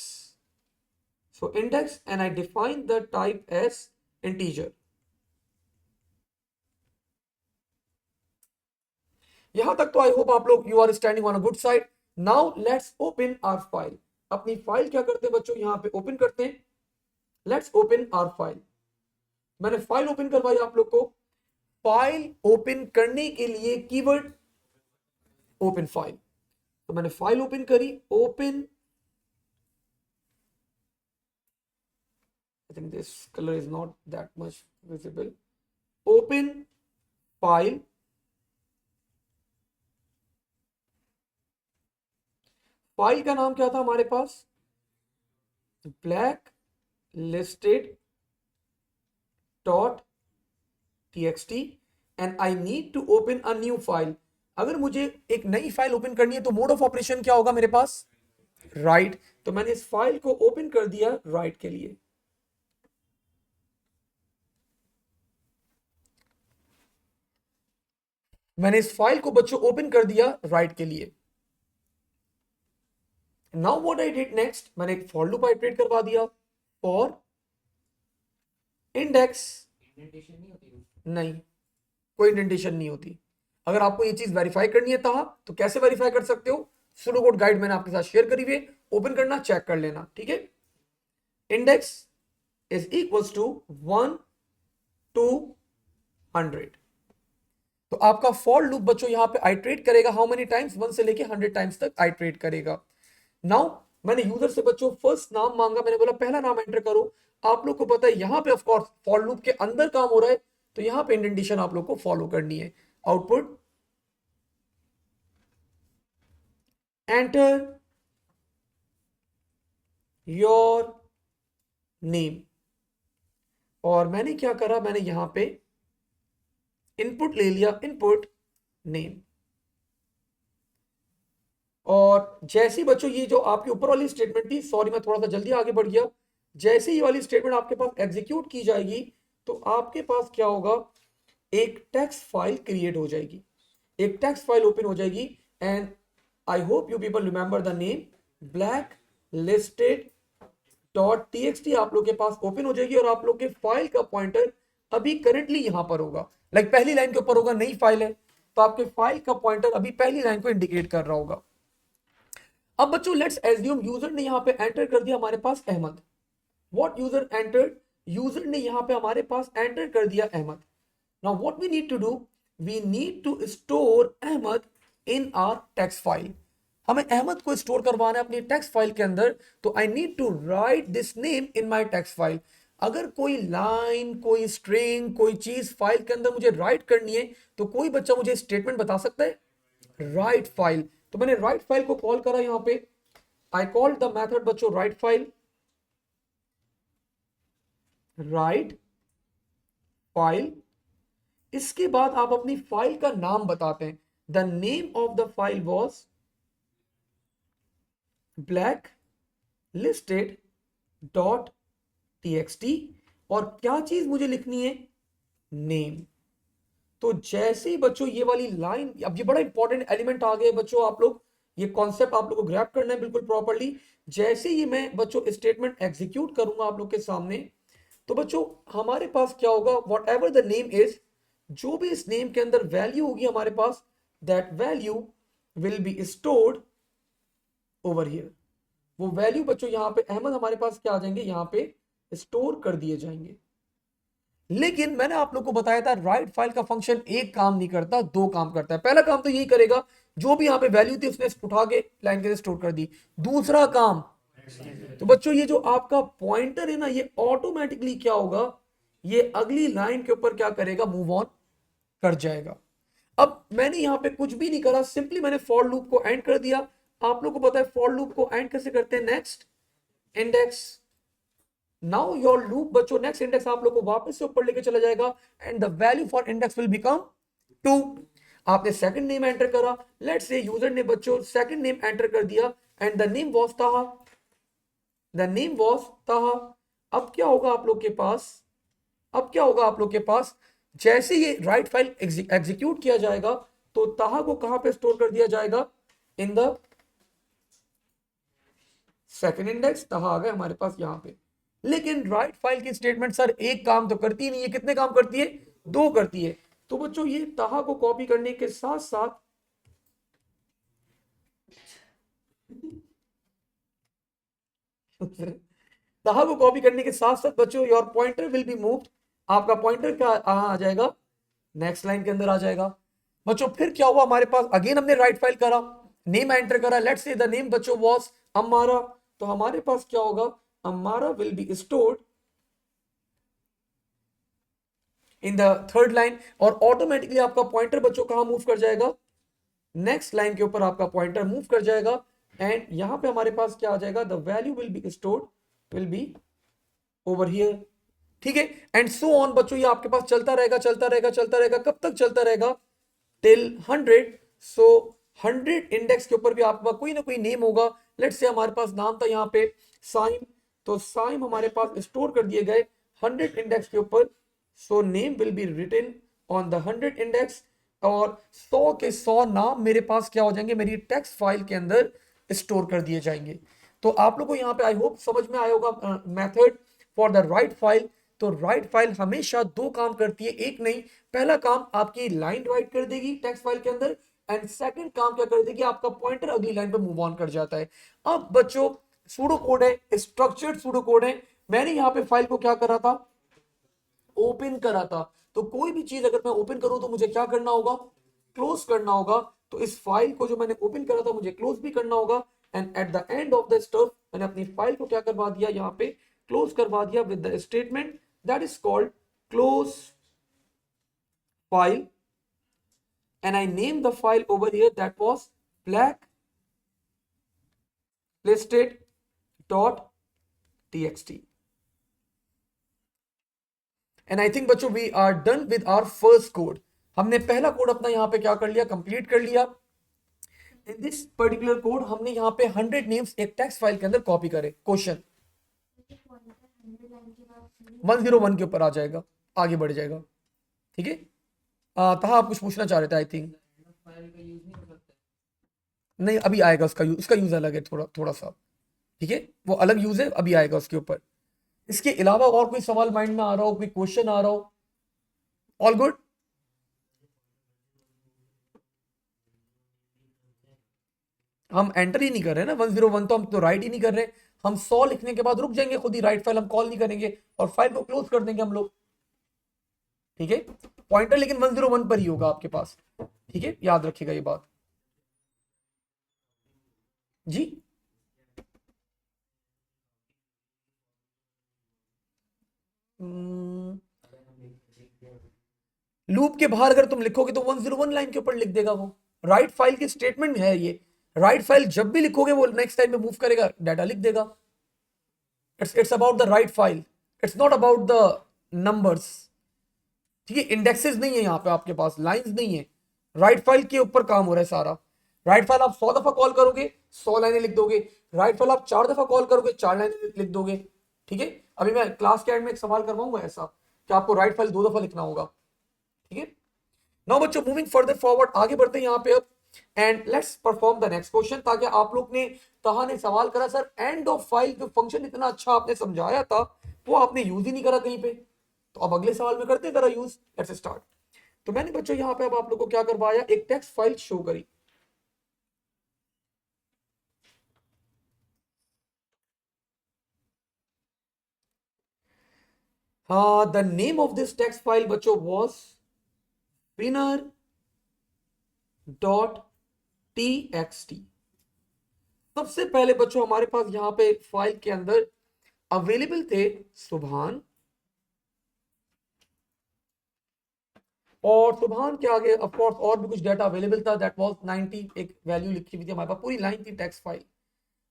S1: So index and I define the type as integer. यहां तक तो आई होप आप लोग you are standing on a good side. Now let's open our file. अपनी फाइल क्या करते हैं बच्चों, यहां पे ओपन करते हैं। Let's open our file. मैंने फाइल ओपन करवाई आप लोग को। फाइल ओपन करने के लिए कीवर्ड ओपन फाइल। तो मैंने फाइल ओपन करी, open, I think this colour is not that much visible. Open file, file का नाम क्या था हमारे पास, black listed dot txt and I need to open a new file। अगर मुझे एक नई फाइल ओपन करनी है तो मोड ऑफ ऑपरेशन क्या होगा मेरे पास, राइट। तो मैंने इस फाइल को ओपन कर दिया राइट के लिए। मैंने इस फाइल को बच्चों ओपन कर दिया राइट के लिए। Now what I did next, मैंने एक फॉर लूप आइटरेट करवा दिया फॉर इंडेक्स, नहीं कोई इंडेंटेशन नहीं होती। अगर आपको ये चीज वेरीफाई करनी है तो कैसे वेरीफाई कर सकते हो, सुडो कोड गाइड मैंने आपके साथ शेयर करी हुई, ओपन करना, चेक कर लेना, ठीक है। Index is equals to 1 to 100। तो आपका फॉर लूप बच्चों यहां पे आइट्रेट करेगा हाउ मेनी टाइम्स, 1 से लेके 100 टाइम्स तक आइट्रेट करेगा। नाउ मैंने यूजर से बच्चों फर्स्ट नाम मांगा, मैंने बोला पहला नाम एंटर करो। आप लोग को पता है यहां पे ऑफ कोर्स फॉर लूप के अंदर काम हो रहा है, तो यहां पे इंडेंटेशन आप लोग को फॉलो करनी है। आउटपुट एंटर योर नेम, और मैंने क्या करा, मैंने यहां पे इनपुट ले लिया, इनपुट नेम। और जैसे बच्चों ये जो आपके ऊपर वाली स्टेटमेंट थी, सॉरी मैं थोड़ा सा जल्दी आगे बढ़ गया, जैसे ये वाली स्टेटमेंट आपके पास एग्जीक्यूट की जाएगी तो आपके पास क्या होगा, एक टेक्स्ट फाइल क्रिएट हो जाएगी, एक टेक्स्ट फाइल ओपन हो जाएगी। And I hope you people remember the name, black listed dot txt आप लोग के पास ओपन हो जाएगी। और आप लोग के फाइल का पॉइंटर अभी करंटली यहां पर होगा, लाइक पहली लाइन के ऊपर होगा, नई फाइल है तो आपके फाइल का पॉइंटर अभी पहली लाइन को इंडिकेट कर रहा होगा। अब बच्चों लेट्स एज्यूम यूजर ने यहां पे एंटर कर दिया हमारे पास Ahmed. What user entered, user ने यहां पे हमारे पास एंटर कर दिया Ahmed. Now what we need to do, we need to store Ahmed in our text file. हमें अहमद को स्टोर करवाना है अपनी टेक्स्ट फाइल के अंदर, तो I need to write this name in my text file. अगर कोई लाइन, कोई स्ट्रिंग, कोई चीज फाइल के अंदर मुझे राइट करनी है तो कोई बच्चा मुझे स्टेटमेंट बता सकता है, राइट फाइल। तो मैंने राइट फाइल को कॉल करा यहां पे, आई कॉल द मेथड बच्चों राइट फाइल, राइट फाइल। इसके बाद आप अपनी फाइल का नाम बताते हैं, the name of the file was black listed dot txt, और क्या चीज मुझे लिखनी है, नेम। तो जैसे ही बच्चों ये वाली लाइन, अब ये बड़ा इंपॉर्टेंट एलिमेंट आ गया बच्चों, आप लोग ये कॉन्सेप्ट आप लोग को ग्रैब करना है बिल्कुल प्रॉपर्ली। जैसे ही मैं बच्चों स्टेटमेंट एग्जीक्यूट करूंगा आप लोग के सामने, तो बच्चों हमारे पास क्या होगा, whatever the name is, जो भी इस नेम के अंदर वैल्यू होगी हमारे पास, that value will be stored over here. वो वैल्यू बच्चों यहां पे अहमद हमारे पास क्या आ जाएंगे, यहां पे स्टोर कर दिए जाएंगे। लेकिन मैंने आप लोग को बताया था राइट फाइल का फंक्शन एक काम नहीं करता, दो काम करता है। पहला काम तो यही करेगा, जो भी यहां पे वैल्यू थी उसने उठा के लाइन के स्टोर कर दी। दूसरा काम, तो बच्चों ये जो आपका पॉइंटर है ना, ये ऑटोमेटिकली क्या होगा, ये अगली लाइन के ऊपर क्या करेगा, मूव ऑन कर जाएगा। अब मैंने यहां पे कुछ भी नहीं करा, सिंपली मैंने फॉर लूप को एंड कर दिया। आप लोग को पता है फॉर लूप को एंड कैसे करते हैं, next index. Now your loop बच्चों नेक्स्ट इंडेक्स आप लोग को वापस से ऊपर लेके चला जाएगा and the value for index will become 2। आपने सेकंड नेम एंटर करा, लेट्स से यूजर ने बच्चों सेकंड नेम एंटर कर दिया एंड द नेम वाज ताहा, द नेम वाज ताहा। अब क्या होगा आप लोग के पास, अब क्या होगा आप लोग के पास, जैसे ये राइट फाइल एग्जीक्यूट किया जाएगा तो ताहा को कहां पे स्टोर कर दिया जाएगा, इन द सेकंड इंडेक्स। ताहा आ गया हमारे पास यहां पे। लेकिन राइट फाइल की स्टेटमेंट सर एक काम तो करती नहीं है, कितने काम करती है, दो करती है। तो बच्चों ये ताहा को कॉपी करने के साथ साथ ताहा को कॉपी करने के साथ साथ बच्चों your pointer will be moved, आपका पॉइंटर क्या आ जाएगा, नेक्स्ट लाइन के अंदर आ जाएगा। बच्चों फिर क्या हुआ हमारे पास, अगेन हमने राइट फाइल करा, नेम एंटर करा, लेट्स से द नेम बच्चों वाज अम्मारा। तो हमारे पास क्या होगा, Ammara will be stored in the third line और ऑटोमेटिकली आपका पॉइंटर बच्चों कहां मूव कर जाएगा, नेक्स्ट लाइन के ऊपर आपका पॉइंटर मूव कर जाएगा एंड यहां पे हमारे पास क्या आ जाएगा, the value will be stored will be over here. ठीक है, एंड सो ऑन बच्चों, ये आपके पास चलता रहेगा चलता रहेगा चलता रहेगा, कब तक चलता रहेगा, टिल 100। सो 100 इंडेक्स के ऊपर भी आपका कोई ना कोई नेम होगा। लेट्स से हमारे पास नाम था यहाँ पे साइम, तो साइम हमारे पास स्टोर कर दिए गए 100 इंडेक्स के ऊपर। So name will be written on the 100 index और 100 के 100 नाम मेरे पास क्या हो जाएंगे, मेरी टेक्स्ट फाइल के अंदर स्टोर कर दिए जाएंगे। तो आप लोगों को यहाँ पे आई होप समझ में आया होगा method for the write file. तो राइट फाइल हमेशा दो काम करती है, एक नहीं। पहला काम आपकी लाइन राइट कर देगी टेक्स्ट फाइल के अंदर एंड सेकंड काम क्या कर देगी, आपका पॉइंटर अगली लाइन पे मूव ऑन कर जाता है। अब बच्चों सूडो कोड है, स्ट्रक्चर्ड सूडो कोड है। मैंने यहाँ पे फाइल को क्या करा था, ओपन करा था। तो कोई भी चीज अगर मैं ओपन करूं तो मुझे क्या करना होगा, क्लोज करना होगा। तो इस फाइल को जो मैंने ओपन करा था मुझे क्लोज भी करना होगा and eight the end of the stuff मैंने अपनी फाइल को क्या करवा दिया, यहाँ पे क्लोज करवा दिया with the statement that is called close file and I named the file over here that was blacklisted.txt and I think बच्चों we are done with our first code। हमने पहला कोड अपना यहाँ पे क्या कर लिया, कंप्लीट कर लिया। इन दिस पर्टिकुलर कोड हमने यहाँ पे 100 नेम्स एक टेक्स्ट फाइल के अंदर कॉपी करे। क्वेश्चन 101 के ऊपर आ जाएगा, आगे बढ़ जाएगा। ठीक है, तहा आप कुछ पूछना चाह रहे थे आई थिंक, नहीं अभी आएगा उसका यूज, उसका यूज अलग है थोड़ा थोड़ा सा। ठीक है, वो अलग यूज है, अभी आएगा उसके ऊपर। इसके अलावा और कोई सवाल माइंड में आ रहा हो, कोई क्वेश्चन आ रहा हो, ऑल गुड। हम एंटर ही नहीं कर रहे ना 101, तो हम तो राइट ही नहीं कर रहे। हम 100 लिखने के बाद रुक जाएंगे खुद ही, राइट फाइल हम कॉल नहीं करेंगे और फाइल को क्लोज कर देंगे हम लोग। ठीक है, पॉइंटर लेकिन 101 पर ही होगा आपके पास। ठीक है, याद रखिएगा ये बात जी। लूप के बाहर अगर तुम लिखोगे तो 101 लाइन के ऊपर लिख देगा वो। राइट फाइल की स्टेटमेंट है ये, राइट फाइल जब भी लिखोगे वो नेक्स्ट टाइम में मूव करेगा, डाटा लिख देगा। It's about the write file, it's not about the numbers. ठीक है, इंडेक्सेस नहीं है यहाँ पे आपके पास, लाइंस नहीं है, राइट फाइल के ऊपर काम हो रहा है सारा। राइट फाइल आप 100 दफा कॉल करोगे 100 लाइनें लिख दोगे, राइट फाइल आप 4 दफा कॉल करोगे 4 लाइनें लिख दोगे। ठीक है, अभी मैं क्लास के एंड में एक सवाल करवाऊंगा ऐसा कि आपको राइट फाइल 2 दफा लिखना होगा। ठीक है, नाउ बच्चों मूविंग फर्दर फॉरवर्ड, आगे बढ़ते हैं यहाँ पे अब and let's perform the next question. ताकि आप लोग ने, तहा ने सवाल करा सर एंड ऑफ फाइल जो फंक्शन इतना अच्छा आपने समझाया था वो आपने यूज ही नहीं करा कहीं पे। तो अब अगले सवाल में करते हैं जरा यूज, लेट्स स्टार्ट। तो मैंने बच्चों यहाँ पे अब आप लोग को क्या करवाया, एक टेक्स्ट फाइल शो करी। हाँ, the name of this text file बच्चों वॉज winner डॉट txt। सबसे पहले बच्चों हमारे पास यहां पे फाइल के अंदर अवेलेबल थे सुभान और सुबहान के आगे ऑफ कोर्स और भी कुछ डाटा अवेलेबल था, दैट वाज 90, एक वैल्यू लिखी हुई थी हमारे पास, पूरी लाइन थी टेक्स्ट फाइल।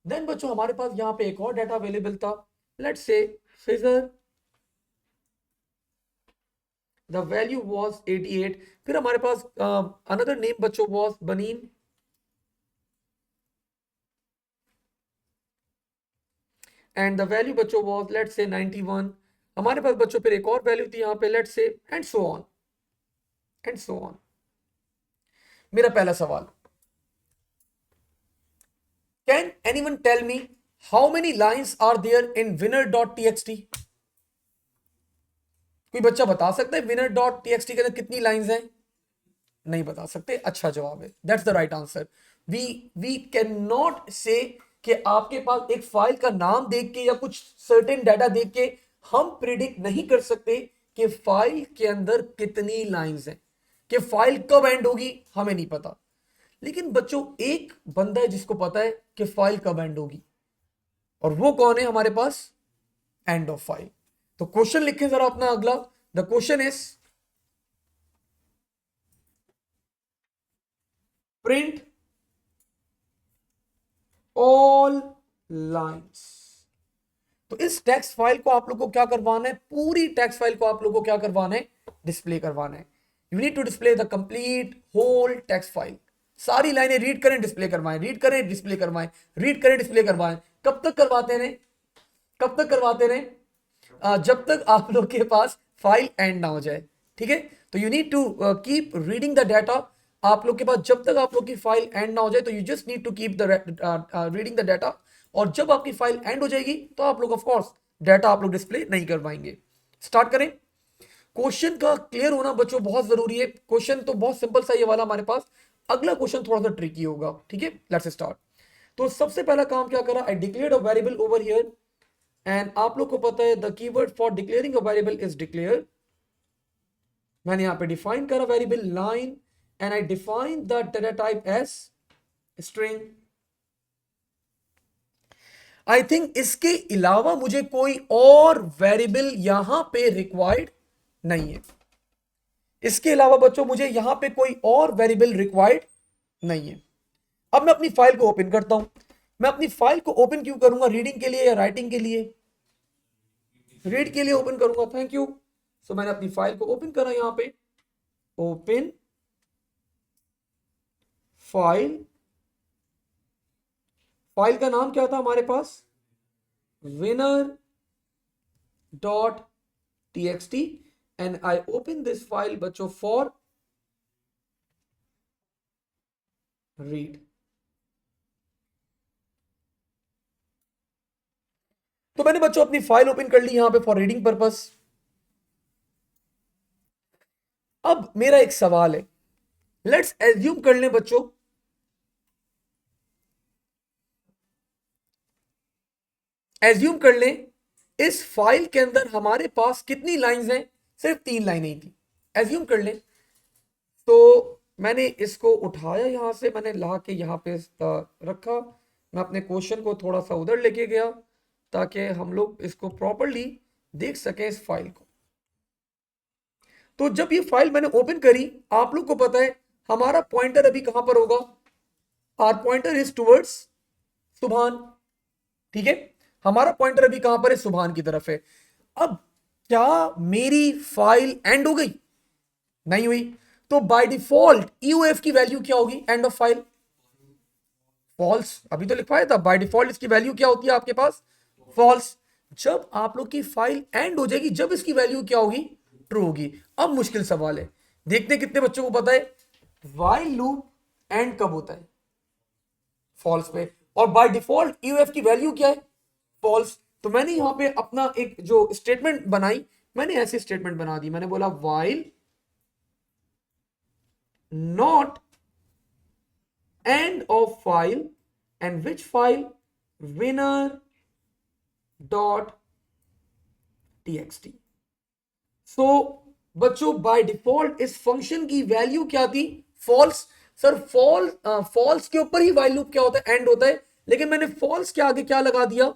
S1: देन बच्चों हमारे पास यहाँ पे एक और डाटा अवेलेबल था, लेट्स से फिजर, द वैल्यू वाज 88। फिर हमारे पास अनदर नेम बच्चों वाज बनीन, एंड द वैल्यू बच्चों वाज लेट्स से 91। हमारे पास बच्चों फिर एक और वैल्यू थी यहाँ पे, let's say, and so on and so on. मेरा पहला सवाल, can anyone tell me how many lines are there in winner.txt? कोई बच्चा बता सकता है winner.txt के अंदर कितनी लाइंस हैं? नहीं बता सकते। अच्छा जवाब है, that's the right answer. We can not say कि आपके पास एक फाइल का नाम देख के या कुछ सर्टेन डाटा देख के हम प्रिडिक्ट नहीं कर सकते कि फाइल के अंदर कितनी लाइंस हैं, कि फाइल कब एंड होगी हमें नहीं पता। लेकिन बच्चों एक बंदा है जिसको पता है कि फाइल कब एंड होगी, और वो कौन है हमारे पास? End of file. तो क्वेश्चन लिखें जरा अपना अगला। The question is print all lines. तो इस टेक्स्ट फाइल को आप लोग को क्या करवाना है? पूरी टेक्स्ट फाइल को आप लोग को क्या करवाना है? डिस्प्ले करवाना है। You need to display the complete whole text file. सारी लाइनें रीड करें, डिस्प्ले करवाएं, रीड करें, डिस्प्ले करवाएं, रीड करें, डिस्प्ले करवाएं। कब तक करवाते रहे? कब तक करवाते रहे? जब तक आप लोग के पास फाइल एंड ना हो जाए। ठीक है, तो you need to keep reading the data. आप लोग के पास जब तक आप लोग की फाइल एंड ना हो जाए, तो you just need to keep the reading the data. और जब आपकी फाइल एंड हो जाएगी तो आप लोग ऑफ कोर्स डाटा आप लोग डिस्प्ले नहीं करवाएंगे। स्टार्ट करें। क्वेश्चन का क्लियर होना बच्चों बहुत जरूरी है। क्वेश्चन तो बहुत सिंपल सा ये वाला हमारे पास, अगला क्वेश्चन थोड़ा सा ट्रिकी होगा। ठीक है, लेट्स स्टार्ट। तो सबसे पहला काम क्या करा? I declared a variable over here, and आप लोग को पता है the keyword for declaring a variable is declare. मैंने यहां पे डिफाइन करा variable line, and I define the data type as string. I think इसके अलावा मुझे कोई और वेरिएबल यहां पे रिक्वायर्ड नहीं है। इसके अलावा बच्चों मुझे यहां पे कोई और वेरिएबल रिक्वायर्ड नहीं है। अब मैं अपनी फाइल को ओपन करता हूं। मैं अपनी फाइल को ओपन क्यों करूंगा? रीडिंग के लिए या राइटिंग के लिए? रीड के लिए ओपन करूंगा। Thank you. सो मैंने अपनी फाइल को ओपन करा, यहां पे ओपन फाइल। फाइल का नाम क्या था हमारे पास? winner.txt, and I open this file बच्चों for read। तो मैंने बच्चों अपनी फाइल ओपन कर ली यहां पे फॉर रीडिंग पर्पस। अब मेरा एक सवाल है, लेट्स एज्यूम कर लें बच्चों, एज्यूम कर लें इस फाइल के अंदर हमारे पास कितनी लाइंस हैं? सिर्फ 3 लाइनें ही थी। एज्यूम कर लें। तो मैंने इसको उठाया, यहां से मैंने ला के यहां पे रखा। मैं अपने क्वेश्चन को थोड़ा सा उधर लेके गया ताकि हम लोग इसको प्रॉपर्ली देख सकें इस फाइल को। तो जब ये फाइल मैंने ओपन करी, आप लोग को पता है हमारा पॉइंटर अभी कहां पर होगा? आर पॉइंटर इज टुवर्ड्स सुभान। ठीक है, हमारा पॉइंटर अभी कहां पर है? सुभान की तरफ है। अब क्या मेरी फाइल एंड हो गई? नहीं हुई। तो बाय डिफॉल्ट ईओएफ की वैल्यू क्या होगी एंड ऑफ फाइल? फॉल्स। अभी तो लिखवाया था बाय डिफॉल्ट इसकी वैल्यू क्या होती है आपके पास? फॉल्स। जब आप लोग की फाइल एंड हो जाएगी, जब इसकी वैल्यू क्या होगी? ट्रू होगी। अब मुश्किल सवाल है, देखते हैं कितने बच्चों को पता है व्हाइल लूप एंड कब होता है? फॉल्स पे। और बाय डिफॉल्ट ईओएफ की वैल्यू क्या है? फॉल्स। तो मैंने यहां पे अपना एक जो स्टेटमेंट बनाई, मैंने ऐसी स्टेटमेंट बना दी। मैंने बोला while not end of file, and which file? winner.txt। so बच्चों बाय डिफॉल्ट इस फंक्शन की वैल्यू क्या थी? फॉल्स। सर फॉल्स के ऊपर ही व्हाइल लूप क्या होता है? एंड होता है। लेकिन मैंने फॉल्स के आगे क्या लगा दिया?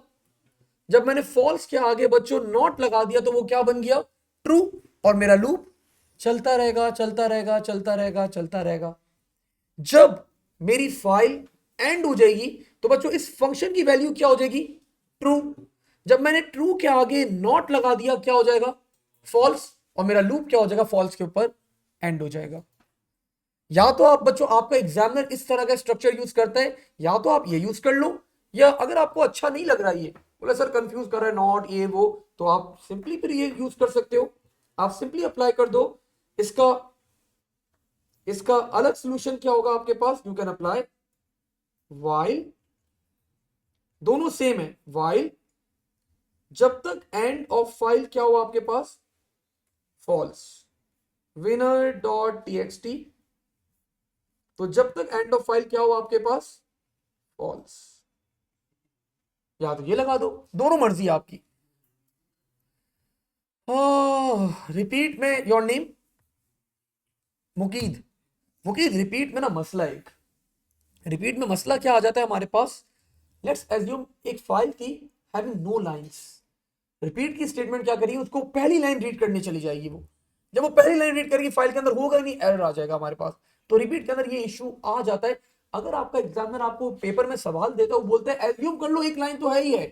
S1: जब मैंने फॉल्स के आगे बच्चों नॉट लगा दिया तो वो क्या बन गया? ट्रू। और मेरा लूप चलता रहेगा चलता रहेगा चलता रहेगा चलता रहेगा। जब मेरी फाइल एंड हो जाएगी तो बच्चों इस फंक्शन की वैल्यू क्या हो जाएगी, ट्रू। जब मैंने ट्रू के आगे नॉट लगा दिया क्या हो जाएगा, फॉल्स, और मेरा लूप क्या हो जाएगा, फॉल्स के ऊपर एंड हो जाएगा। या तो आप बच्चों आपका एग्जामिनर इस तरह का स्ट्रक्चर यूज करता है, या तो आप ये यूज कर लो, या अगर आपको अच्छा नहीं लग रहा है ये बोले सर कंफ्यूज कर रहा है नॉट ये वो, तो आप सिंपली फिर ये यूज कर सकते हो। आप सिंपली अप्लाई कर दो इसका। इसका अलग सोल्यूशन क्या होगा आपके पास, यू कैन अप्लाई वाइल, दोनों सेम है, वाइल जब तक एंड ऑफ फाइल क्या हुआ आपके पास, फॉल्स, विनर डॉट टीएक्सटी, तो जब तक एंड ऑफ फाइल क्या हुआ आपके पास, फॉल्स, या तो ये लगा दो, दोनों मर्जी आपकी। रिपीट में your name Muqeed. Muqeed repeat में ना मसला एक, रिपीट में मसला क्या आ जाता है हमारे पास, लेट्स एज्यूम एक फाइल थी हैविंग नो लाइंस, रिपीट की स्टेटमेंट क्या करेगी, उसको पहली लाइन रीड करनी चली जाएगी, वो जब वो पहली लाइन रीड करेगी फाइल के अंदर होगा ही नहीं, एरर आ जाएगा हमारे पास। तो रिपीट के अंदर ये इशू आ जाता है। अगर आपका एग्जामिनर आपको पेपर में सवाल देता है, वो बोलता है एज्यूम कर लो एक लाइन तो है ही है,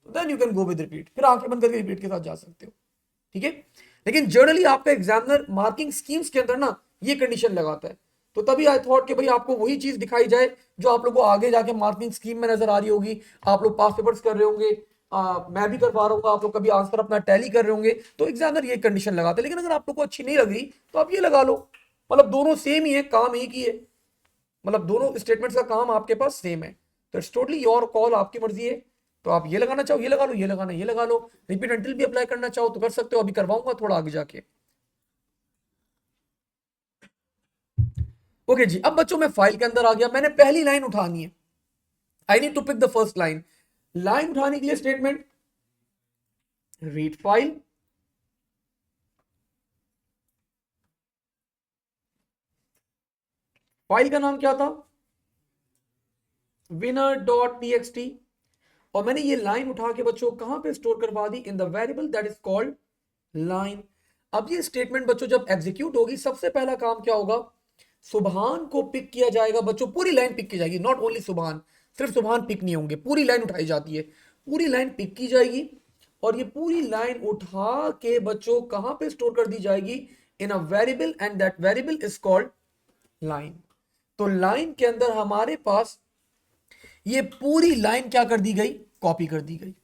S1: then you can go with repeat, फिर आंखें बंद करके रिपीट के साथ जा सकते हो, ठीक है। लेकिन जनरली आपका एग्जामिनर मार्किंग स्कीम्स के अंदर ना ये कंडीशन लगाता है, तो तभी आई थॉट कि भाई आपको वही चीज दिखाई जाए जो आप लोगों को आगे जाके मार्किंग स्कीम में नजर आ रही होगी। आप लोग पास पेपर्स कर रहे होंगे, मैं भी कर पा रहा हूँ, आप लोग कभी आंसर अपना टैली कर रहे होंगे, तो एग्जामिनर ये कंडीशन लगाते हैं। लेकिन अगर आप लोग को अच्छी नहीं लग रही तो आप ये लगा लो, मतलब दोनों सेम ही है, काम एक ही है, मतलब दोनों स्टेटमेंट्स का काम आपके पास सेम है। तो इट्स टोटली योर कॉल, आपकी मर्जी है। तो आप ये लगाना चाहो ये लगा लो, ये लगाना ये लगा लो, रिपीट अंटिल भी अप्लाई करना चाहो तो कर सकते हो, अभी करवाऊंगा थोड़ा आगे जाके। ओके जी, अब बच्चों मैं फाइल के अंदर आ गया, मैंने पहली लाइन उठानी है, I need to pick the first line. Line उठाने के लिए स्टेटमेंट रीड फाइल, फाइल का नाम क्या था, विनर डॉट टीएक्सटी, और मैंने ये लाइन उठा के बच्चों कहां पे स्टोर करवा दी, in the variable that is called line. अब ये स्टेटमेंट बच्चों जब एग्जीक्यूट होगी, सबसे पहला काम क्या होगा, सुबहान को पिक किया जाएगा बच्चों, पूरी लाइन पिक की जाएगी, नॉट ओनली सुबहान, सिर्फ सुबहान पिक नहीं होंगे, पूरी लाइन उठाई जाती है, पूरी लाइन पिक की जाएगी, और ये पूरी लाइन उठा के बच्चों कहां पे स्टोर कर दी जाएगी, in a variable, and that variable is called line. तो लाइन के अंदर हमारे पास ये पूरी लाइन क्या कर दी गई, कॉपी कर दी गई,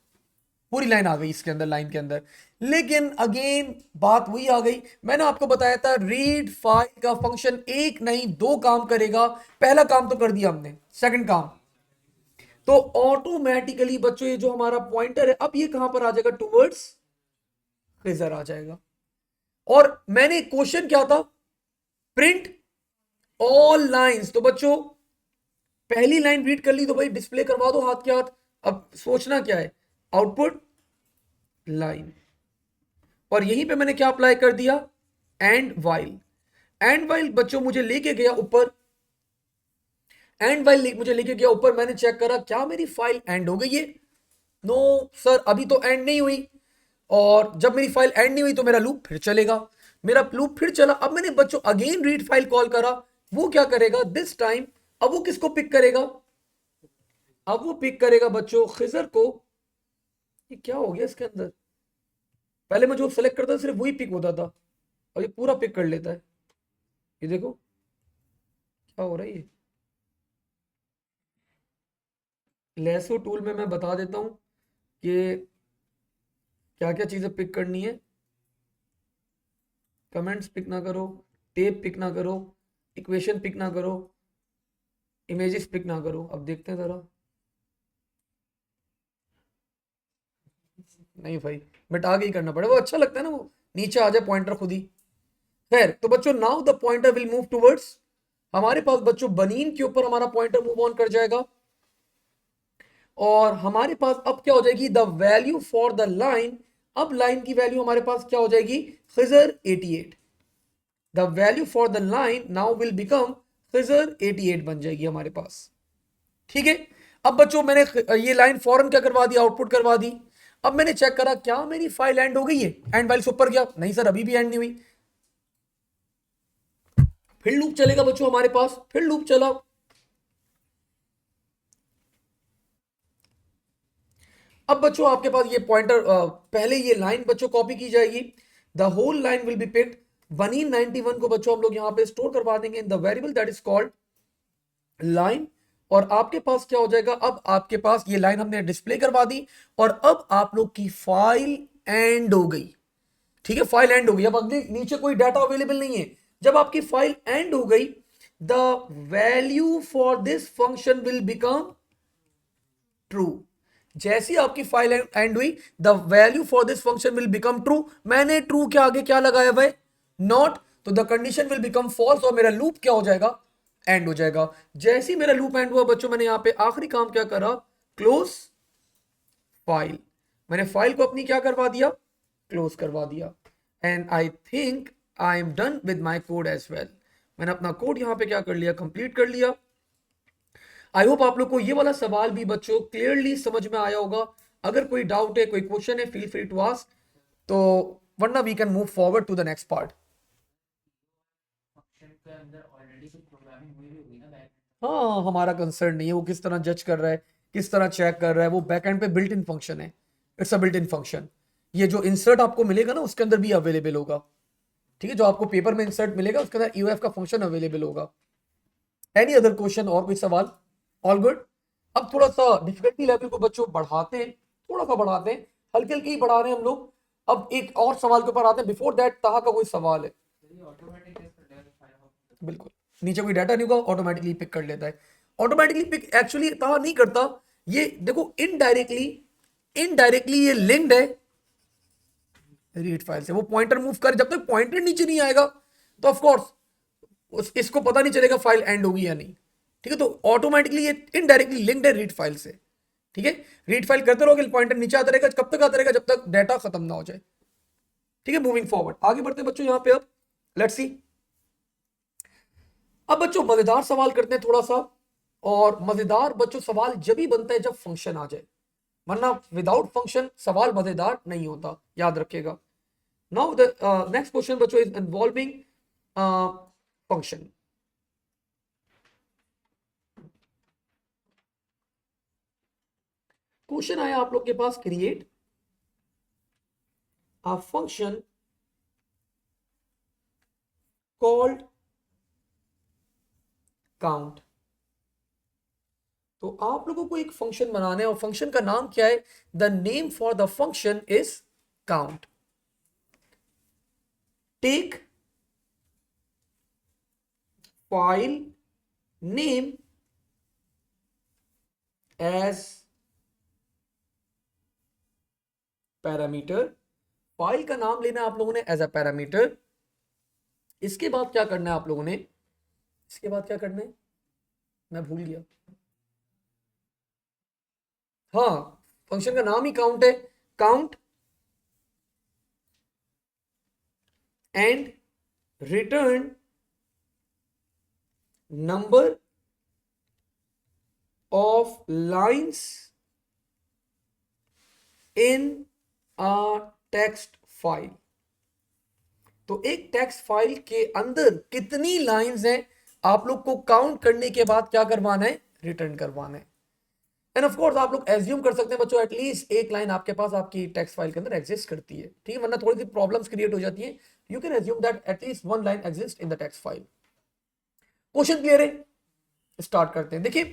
S1: पूरी लाइन आ गई इसके अंदर, लाइन के अंदर। लेकिन अगेन बात वही आ गई, मैंने आपको बताया था रीड फाइल का फंक्शन एक नहीं दो काम करेगा, पहला काम तो कर दिया हमने, सेकंड काम, तो ऑटोमेटिकली बच्चों ये जो हमारा पॉइंटर है अब ये कहां पर आ जाएगा, टूवर्ड्स खिजर आ जाएगा। और मैंने क्वेश्चन क्या था, प्रिंट ऑल लाइंस, तो बच्चों पहली लाइन रीड कर ली तो भाई डिस्प्ले करवा दो हाथ के हाथ, अब सोचना क्या है, आउटपुट लाइन, और यहीं पे मैंने क्या अप्लाई कर दिया, एंड वाइल। एंड वाइल बच्चों मुझे लेके गया ऊपर, एंड वाइल मुझे लेके गया ऊपर, मैंने चेक करा क्या मेरी फाइल एंड हो गई है, नो सर अभी तो एंड नहीं हुई, और जब मेरी फाइल एंड नहीं हुई तो मेरा लूप फिर चलेगा, मेरा लूप फिर चला। अब मैंने बच्चों अगेन रीड फाइल कॉल करा, वो क्या करेगा दिस टाइम, अब वो किसको पिक करेगा, अब वो पिक करेगा बच्चों खिजर को। ये क्या हो गया इसके अंदर, पहले मैं जो सेलेक्ट करता था सिर्फ वही पिक होता था, और ये पूरा पिक कर लेता है, ये देखो क्या हो रहा है। ये लेसो टूल में मैं बता देता हूं कि क्या क्या चीजें पिक करनी है, कमेंट्स पिक ना करो, टेप पिक ना करो, इक्वेशन पिक ना करो, इमेजेस पिक ना करो। अब देखते हैं जरा, नहीं भाई मिटा के ही करना पड़ेगा, वो अच्छा लगता है ना, वो नीचे आ जाए पॉइंटर खुद ही। खैर तो बच्चों now the pointer will move towards, हमारे पास बच्चों बनीन के ऊपर हमारा पॉइंटर मूव ऑन कर जाएगा, और हमारे पास अब क्या हो जाएगी, the value for the line, अब लाइन की वैल्यू हमारे पास क्या हो जाएगी, Khizar 88, the value for the line now will become Khizar 88 बन जाएगी हमारे पास, ठीक है। अब बच्चों मैंने ये लाइन फौरन क्या करवा दी, आउटपुट करवा दी। अब मैंने चेक करा क्या मेरी फाइल एंड हो गई है, एंड वाइल ऊपर गया, नहीं सर अभी भी एंड नहीं हुई, फिर लूप चलेगा बच्चों हमारे पास, फिर लूप चला। अब बच्चों आपके पास ये पॉइंटर, पहले ये लाइन बच्चों कॉपी की जाएगी। The whole line will be picked. 191 को बच्चों हम लोग यहां पे स्टोर करवा देंगे इन the variable that is called line. और आपके पास क्या हो जाएगा, अब आपके पास ये लाइन हमने डिस्प्ले करवा दी, और अब आप लोग की फाइल एंड हो गई। ठीक है, फाइल एंड हो गई। अब अगले नीचे कोई डाटा अवेलेबल नहीं है। जब आपकी फाइल एंड हो गई, the value for this function will become true. जैसी आपकी फाइल एंड हुई, the value for this function will become true. मैंने ट्रू के आगे क्या लगाया हुआ है, नॉट, तो the condition will become false, और मेरा लूप क्या हो जाएगा, एंड हो जाएगा। जैसे ही मेरा लूप एंड हुआ बच्चों, मैंने यहां पे आखिरी काम क्या करा, क्लोज फाइल। मैंने फाइल को अपनी क्या करवा दिया, क्लोज करवा दिया। And I think I am done with my code as well. मैंने अपना कोड यहां पे क्या कर लिया, कंप्लीट कर लिया। आई होप आप लोग को ये वाला सवाल भी बच्चों क्लियरली समझ में आया होगा। अगर कोई डाउट है, कोई क्वेश्चन है, फील फ्री टू आस्क, तो वरना we can move forward to the next part. हाँ, हमारा कंसर्न नहीं है वो किस तरह जज कर रहा है, किस तरह चेक कर रहा है। वो बैकएंड पे बिल्ट इन फंक्शन है, it's a built in function. ये जो इंसर्ट आपको मिलेगा ना, उसके अंदर भी अवेलेबल होगा। ठीक है, जो आपको पेपर में इंसर्ट मिलेगा उसके अंदर यूएफ का फंक्शन अवेलेबल होगा। एनी अदर क्वेश्चन, और कोई सवाल? All good. अब थोड़ा सा डिफिकल्टी लेवल को बच्चों बढ़ाते हैं, थोड़ा सा बढ़ाते हैं, हल्के हल्के ही बढ़ा रहे हैं हम लोग। अब एक और सवाल के ऊपर आते हैं। बिफोर दैट ताहा का कोई सवाल है? बिल्कुल, नीचे कोई डाटा नहीं होगा, ऑटोमेटिकली पिक कर लेता है। ऑटोमेटिकली पिक एक्चुअली ताहा नहीं करता। ये देखो, इनडायरेक्टली, इनडायरेक्टली ये लिंक्ड है रीड फाइल से। वो पॉइंटर मूव कर, जब तक पॉइंटर नीचे नहीं आएगा तो ऑफ कोर्स इसको पता नहीं चलेगा फाइल एंड होगी या नहीं। ठीक है, तो ऑटोमेटिकली ये इनडायरेक्टली लिंक्ड है रीड फाइल से। ठीक है, रीड फाइल करते रहोगे, पॉइंटर नीचे आता रहेगा। कब तक आता रहेगा, जब तक डाटा खत्म ना हो जाए। ठीक है, मूविंग फॉरवर्ड, आगे बढ़ते हैं बच्चों यहां पे। अब लेट्स सी। अब बच्चों मजेदार सवाल करते हैं थोड़ा सा। और मजेदार बच्चों सवाल जब ही बनता है जब फंक्शन आ जाए, वरना विदाउट फंक्शन सवाल मजेदार नहीं होता, याद रखिएगा। नाउ द नेक्स्ट क्वेश्चन बच्चों इज इन्वॉल्विंग फंक्शन। क्वेश्चन आया आप लोग के पास, create a function called count. तो आप लोगों को एक फंक्शन बनाना है, और फंक्शन का नाम क्या है, the name for the function is count. Take file name as parameter. File का नाम लेना आप लोगों ने एज अ पैरामीटर। इसके बाद क्या करना है आप लोगों ने, इसके बाद क्या करना है, मैं भूल गया। हाँ, फंक्शन का नाम ही काउंट है। Count and return number of lines in a text file. तो एक टेक्स्ट फाइल के अंदर कितनी लाइंस हैं, आप लोग को काउंट करने के बाद क्या करवाना है, रिटर्न करवाना है। एंड ऑफ कोर्स आप लोग एज्यूम कर सकते हैं बच्चों, एटलीस्ट एक लाइन आपके पास आपकी टेक्स्ट फाइल के अंदर एग्जिस्ट करती है। ठीक है, वरना थोड़ी सी प्रॉब्लम्स क्रिएट हो जाती है। You can assume that at least one line exist in the text file. Question clear है? स्टार्ट करते हैं। देखिए,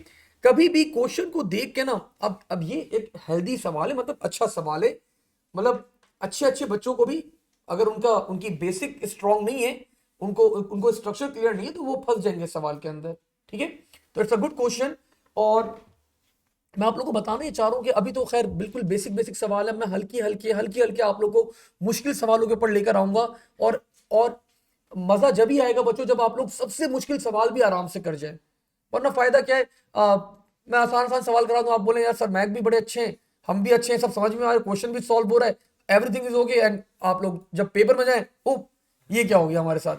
S1: कभी भी क्वेश्चन को देख के ना, अब ये एक हेल्दी सवाल है, मतलब अच्छा सवाल है। मतलब अच्छे अच्छे बच्चों को भी अगर उनकी बेसिक स्ट्रांग नहीं है, उनको स्ट्रक्चर क्लियर नहीं है, तो वो फंस जाएंगे सवाल के अंदर। ठीक है, तो इट्स अ गुड क्वेश्चन। और मैं आप लोगों को बताना ही चाह रहा हूं कि अभी तो खैर बिल्कुल बेसिक बेसिक सवाल है। मैं हल्की हल्की आप लोगों को मुश्किल सवालों के ऊपर लेकर आऊंगा। और मजा जब ही आएगा बच्चों, जब आप लोग सबसे मुश्किल सवाल भी आराम से कर जाए। वरना फायदा क्या है, मैं आसान आसान सवाल करा दूं, आप बोले यार सर मैथ भी बड़े अच्छे हैं, हम भी अच्छे हैं, सब समझ में आ रहा है, क्वेश्चन भी सॉल्व हो रहा है, एवरीथिंग इज ओके, एंड आप लोग जब पेपर में जाए, ओ ये क्या हो गया हमारे साथ,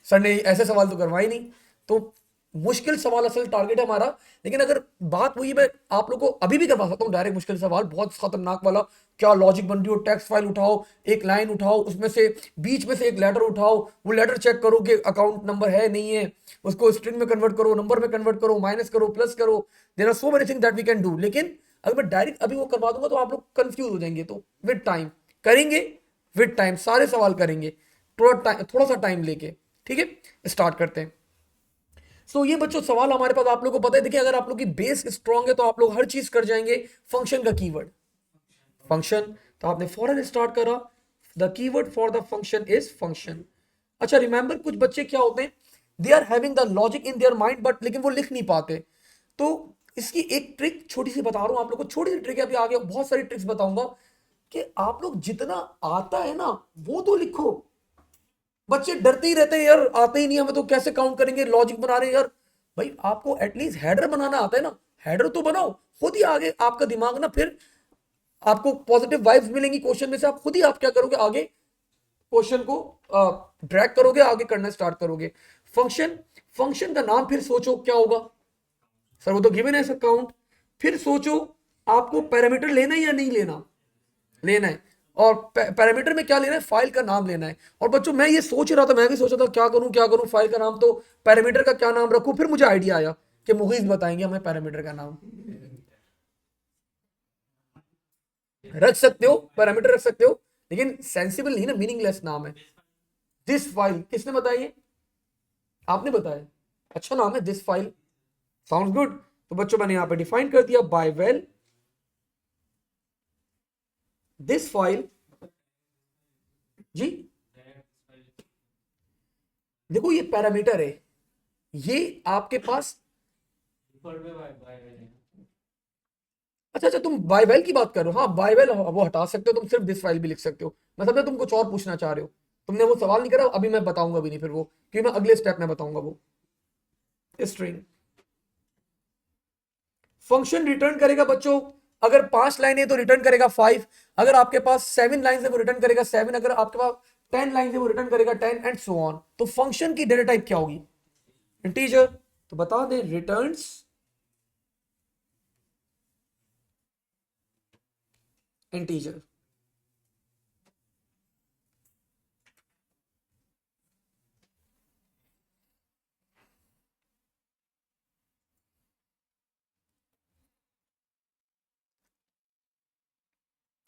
S1: सर ने ऐसे सवाल तो करवाए नहीं। तो मुश्किल सवाल असल टारगेट है हमारा। लेकिन अगर बात वही, मैं आप लोग को अभी भी करवा सकता हूँ डायरेक्ट मुश्किल सवाल, बहुत खतरनाक वाला। क्या लॉजिक बन रही हो, टेक्स्ट फाइल उठाओ, एक लाइन उठाओ, उसमें से बीच में से एक लेटर उठाओ, वो लेटर चेक करो कि अकाउंट नंबर है नहीं है, उसको स्ट्रिंग में कन्वर्ट करो, नंबर में कन्वर्ट करो, माइनस करो, प्लस करो। There are so many things that we can do. लेकिन अगर मैं डायरेक्ट अभी वो करवा दूंगा तो आप लोग कंफ्यूज हो जाएंगे। तो विद टाइम करेंगे, विद टाइम सारे सवाल करेंगे, थोड़ा सा टाइम लेके। ठीक है, स्टार्ट करते हैं। सो ये बच्चों सवाल हमारे पास, आप लोगों को पता है। देखिए, अगर आप लोग की बेस स्ट्रांग है तो आप लोग हर चीज कर जाएंगे। फंक्शन का कीवर्ड फंक्शन, तो आपने फौरन स्टार्ट करा। The keyword for the function is function. अच्छा रिमेंबर, कुछ बच्चे क्या होते हैं, they are having the logic in their mind but, लेकिन वो लिख नहीं पाते। तो इसकी एक ट्रिक छोटी सी बता रहा हूं आप लोग को, छोटी सी ट्रिक है, अभी आगे बहुत सारी ट्रिक्स बताऊंगा कि आप लोग जितना आता है ना वो तो लिखो। बच्चे डरते ही रहते हैं, यार आते ही नहीं हमें तो कैसे काउंट करेंगे, लॉजिक बना रहे हैं यार। भाई आपको एटलीस्ट हेडर बनाना आता है ना, हेडर तो बनाओ। खुद ही आगे आपका दिमाग ना, फिर आपको पॉजिटिव वाइब्स मिलेंगी क्वेश्चन में से, आप खुद ही आप क्या करोगे, आगे क्वेश्चन को ड्रैग करोगे, आगे करना स्टार्ट करोगे। फंक्शन, फंक्शन का नाम फिर सोचो क्या होगा। सर वो तो गिवन है सर काउंट। फिर सोचो आपको पैरामीटर लेना है या नहीं लेना, लेना है। और पैरामीटर में क्या लेना है, फाइल का नाम लेना है। और बच्चों मैं ये सोच रहा था, मैं भी सोच रहा था क्या करूं क्या करूं, फाइल का नाम तो पैरामीटर का क्या नाम रखूं। फिर मुझे आइडिया आया कि मुगीज बताएंगे हमें पैरामीटर का नाम। रख सकते हो, पैरामीटर रख सकते हो, लेकिन सेंसिबल नहीं ना, मीनिंगलेस नाम है। दिस फाइल किसने बताया, ये आपने बताया, अच्छा नाम है दिस फाइल, साउंड गुड। तो बच्चों मैंने यहां पे डिफाइन कर दिया बाय वेल दिस फाइल। जी देखो ये पैरामीटर है, ये आपके पास, अच्छा अच्छा तुम बाय वेल की बात कर रहे हो, हाँ बाय वेल वो हटा सकते हो, तुम सिर्फ दिस फाइल भी लिख सकते हो। मैं समझा तुम कुछ और पूछना चाह रहे हो, तुमने वो सवाल नहीं करा, अभी मैं बताऊंगा भी नहीं फिर वो, क्योंकि मैं अगले स्टेप में बताऊंगा वो। स्ट्रिंग फंक्शन रिटर्न करेगा बच्चों, अगर 5 लाइन है तो रिटर्न करेगा 5, अगर आपके पास 7 लाइन है वो रिटर्न करेगा 7, अगर आपके पास 10 लाइन है वो रिटर्न करेगा 10 एंड सो ऑन। तो फंक्शन की डेटा टाइप क्या होगी, इंटीजर। तो बता दें returns integer.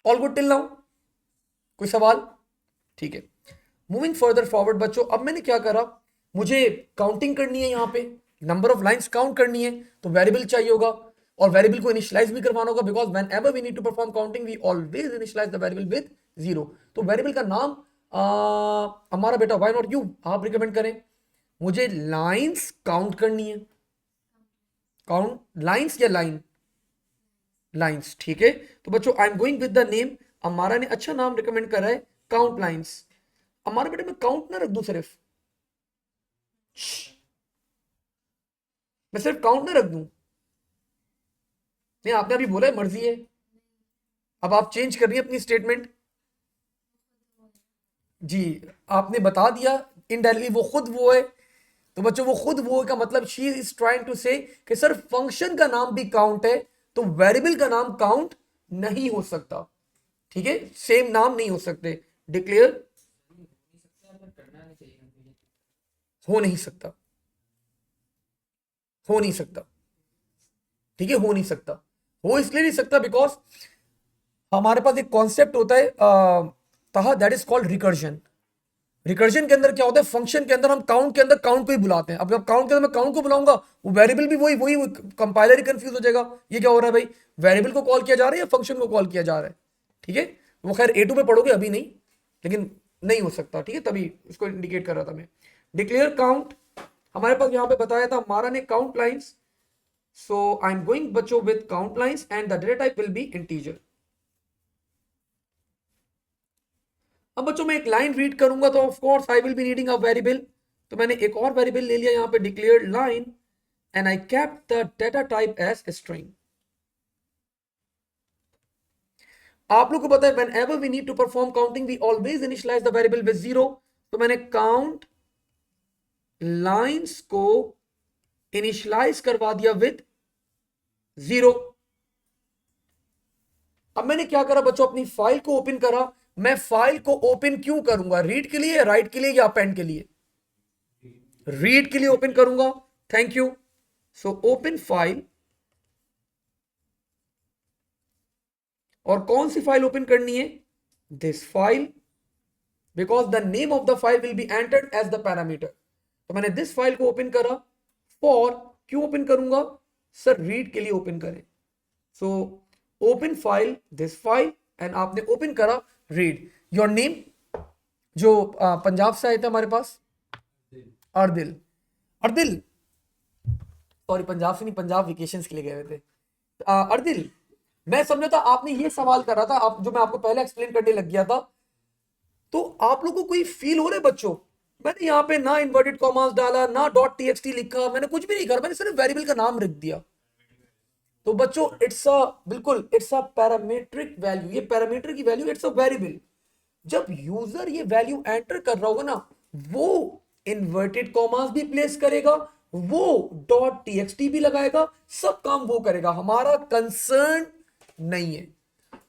S1: All good till now, कोई सवाल, ठीक है। मूविंग फर्दर फॉरवर्ड बच्चों, अब मैंने क्या करा, मुझे काउंटिंग करनी है, यहाँ पे नंबर ऑफ लाइंस काउंट करनी है, तो वेरिएबल चाहिए होगा, और वेरिएबल को इनिशियलाइज भी करवाना होगा, because whenever we need to perform counting we always initialize the variable with 0। तो वेरिएबल का नाम हमारा बेटा व्हाई नॉट यू, आप रिकमेंड करें। मुझे लाइंस काउंट करनी है, काउंट लाइंस या लाइन, लाइंस, ठीक है। तो बच्चों I am going with the name, अमारा ने अच्छा नाम रिकमेंड करा है, काउंट लाइंस। हमारे बेटे में काउंट ना रख दूं सिर्फ, मैं सिर्फ काउंट ना रख दूं, नहीं आपने अभी बोला है मर्जी है, अब आप चेंज कर रही है अपनी स्टेटमेंट। जी आपने बता दिया इनडायरेक्टली वो खुद वो है। तो बच्चों वो खुद वो का मतलब शी इज ट्राइंग टू से कि सर फंक्शन का नाम भी काउंट है, तो वेरिएबल का नाम काउंट नहीं हो सकता, ठीक है, सेम नाम नहीं हो सकते। डिक्लेयर हो नहीं सकता, हो नहीं सकता, ठीक है, हो नहीं सकता। हो इसलिए नहीं सकता बिकॉज हमारे पास एक कॉन्सेप्ट होता है तहा, that is called recursion. Recursion के अंदर क्या होता है, फंक्शन के अंदर हम काउंट के अंदर काउंट को ही बुलाते हैं। अब जब काउंट के अंदर मैं काउंट को बुलाऊंगा, वो वेरिएबल भी वही वही कंपाइलर ही कंफ्यूज हो जाएगा, ये क्या हो रहा है भाई, वेरिएबल को कॉल किया जा रहा है या फंक्शन को कॉल किया जा रहा है, ठीक है। वो खैर A2 पे पढ़ोगे, अभी नहीं, लेकिन नहीं हो सकता, ठीक है, तभी इसको इंडिकेट कर रहा था मैं। डिक्लेयर काउंट, हमारे पास यहाँ पे बताया था हमारा ने count lines, so I am going बच्चों with count lines and the data type will be integer. अब बच्चों मैं एक लाइन रीड करूंगा तो of course I will be needing a variable, तो मैंने एक और वेरिएबल ले लिया यहाँ पे, declared line, and I kept the data type as string. आप लोग को पता है whenever we need to perform counting we always initialize the variable with 0। तो मैंने काउंट लाइंस को इनिशियलाइज करवा दिया विद 0। अब मैंने क्या करा बच्चों, अपनी फाइल को ओपन करा। मैं फाइल को ओपन क्यों करूंगा, रीड के लिए, राइट के लिए या अपेंड के लिए? रीड के लिए ओपन करूंगा। Thank you. So open file, और कौन सी फाइल ओपन करनी है? This file, because the name of the file will be entered as the parameter. तो मैंने दिस फाइल को ओपन करा। फॉर क्यों ओपन करूंगा सर? रीड के लिए ओपन करें। So open file, this file, and आपने ओपन करा रीड। योर नेम, जो पंजाब से आए थे हमारे पास, अर्दिल। अर्दिल, सॉरी पंजाब से नहीं, पंजाब वेकेशंस के लिए गए हुए थे। अर्दिल, मैं समझा था आपने ये सवाल करा था, आप जो मैं आपको पहले एक्सप्लेन करने लग गया था। तो आप लोगों को कोई फील हो रहा है बच्चों? मैंने यहाँ पे ना इन्वर्टेड कॉमास डाला, ना डॉट टीएक्सटी लिखा, मैंने कुछ भी नहीं करा, मैंने सिर्फ वेरिएबल का नाम लिख दिया। तो बच्चों इट्स अ, बिल्कुल इट्स अ पैरामीट्रिक वैल्यू। ये पैरामीटर की वैल्यू, इट्स अ वेरिएबल। जब यूजर ये वैल्यू एंटर कर रहा होगा ना, वो इन्वर्टेड कॉमास भी प्लेस करेगा, वो डॉट टीएक्सटी भी लगाएगा, सब काम वो करेगा, हमारा कंसर्न नहीं है।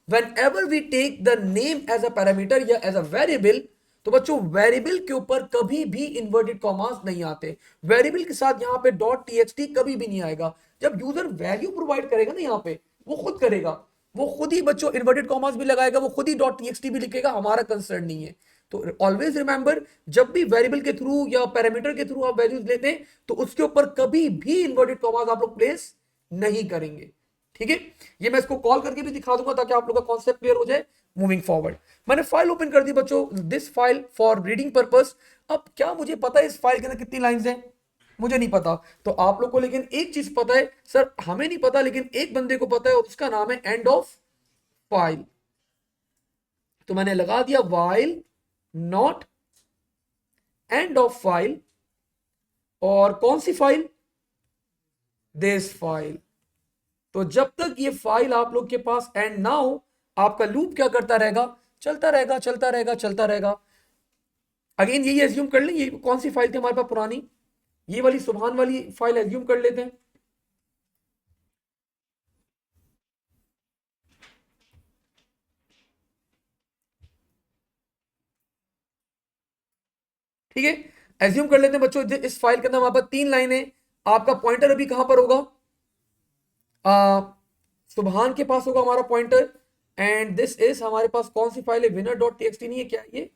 S1: Whenever we take the name as a parameter या as a variable, तो बच्चों वेरिएबल के ऊपर कभी भी इन्वर्टेड कॉमास नहीं आते। वेरिएबल के साथ यहाँ पे डॉट टीएक्सटी कभी भी नहीं आएगा। जब यूजर वैल्यू प्रोवाइड करेगा ना, यहाँ पे वो खुद करेगा, वो खुद ही बच्चों इन्वर्टेड कॉमास भी लगाएगा, वो खुद ही डॉट टीएक्सटी भी लिखेगा, हमारा कंसर्न नहीं है। तो ऑलवेज रिमेंबर, जब भी वेरिएबल के थ्रू या पैरामीटर के थ्रू आप वैल्यूज लेते हैं, तो उसके ऊपर कभी भी इन्वर्टेड कॉमास आप लोग प्लेस नहीं करेंगे। ठीक है, ये मैं इसको कॉल करके भी दिखा दूंगा ताकि आप लोगों का कॉन्सेप्ट क्लियर हो जाए। मूविंग फॉरवर्ड, मैंने फाइल ओपन कर दी बच्चों, this file for reading purpose. अब क्या मुझे पता है इस फाइल के अंदर कितनी लाइंस हैं? मुझे नहीं पता। तो आप लोग को लेकिन एक चीज पता है, सर हमें नहीं पता, लेकिन एक बंदे को पता है, उसका नाम है एंड ऑफ फाइल। तो मैंने लगा दिया while not and of file, और कौन सी फाइल? This file. तो जब तक ये फाइल आप लोग के पास एंड ना हो, आपका लूप क्या करता रहेगा? चलता रहेगा, चलता रहेगा, चलता रहेगा। अगेन यही एज्यूम कर लें, ये कौन सी फाइल थी हमारे पास पुरानी? ये वाली सुभान वाली फाइल एज्यूम कर लेते हैं। ठीक है, एज्यूम कर लेते हैं बच्चों, इस फाइल के अंदर हमारे पास 3 लाइनें। आपका पॉइंटर अभी कहां पर होगा? सुभान के पास होगा हमारा पॉइंटर। एंड दिस इज हमारे पास कौन सी फाइल है? विनर डॉट टीएक्सटी नहीं है क्या ये?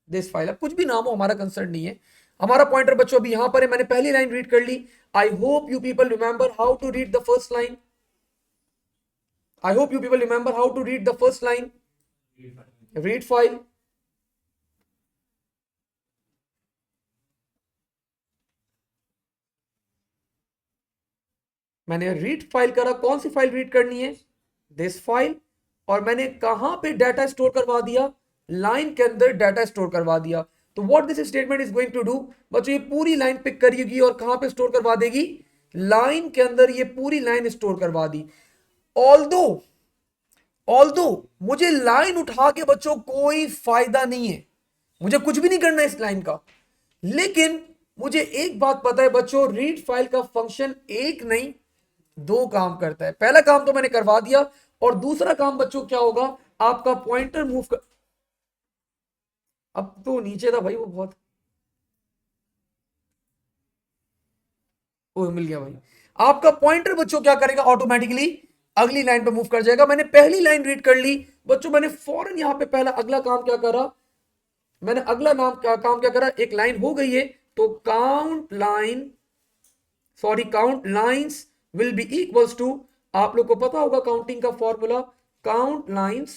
S1: This file. अब कुछ भी नाम हो, हमारा कंसर्न नहीं है। हमारा पॉइंटर बच्चों अभी यहां पर है। मैंने पहली लाइन रीड कर ली। I hope you people remember how to read the first line. I hope you people remember how to read the first line. Read file. मैंने रीड फाइल करा, कौन सी फाइल रीड करनी है? This file. और मैंने कहां पे डाटा स्टोर करवा दिया? लाइन के अंदर डाटा स्टोर करवा दिया। तो what this statement is going to do बच्चों, ये पूरी लाइन पिक करेगी और कहां पे स्टोर करवा देगी? लाइन के अंदर ये पूरी लाइन स्टोर करवा दी। ऑल्दो ऑल्दो मुझे लाइन उठा के बच्चों कोई फायदा नहीं है, मुझे कुछ भी नहीं करना इस लाइन का। लेकिन मुझे एक बात पता है बच्चों, रीड फाइल का फंक्शन एक नहीं 2 काम करता है। पहला काम तो मैंने करवा दिया, और दूसरा काम बच्चों क्या होगा? आपका पॉइंटर मूव कर, अब तो नीचे था भाई वो बहुत, ओ मिल गया भाई। आपका पॉइंटर बच्चों क्या करेगा? ऑटोमेटिकली अगली लाइन पे मूव कर जाएगा। मैंने पहली लाइन रीड कर ली बच्चों, मैंने फौरन यहां पे पहला अगला काम क्या करा? मैंने अगला काम क्या करा? एक लाइन हो गई है, तो count line, sorry count lines will be equals to, आप लोग को पता होगा काउंटिंग का formula, count lines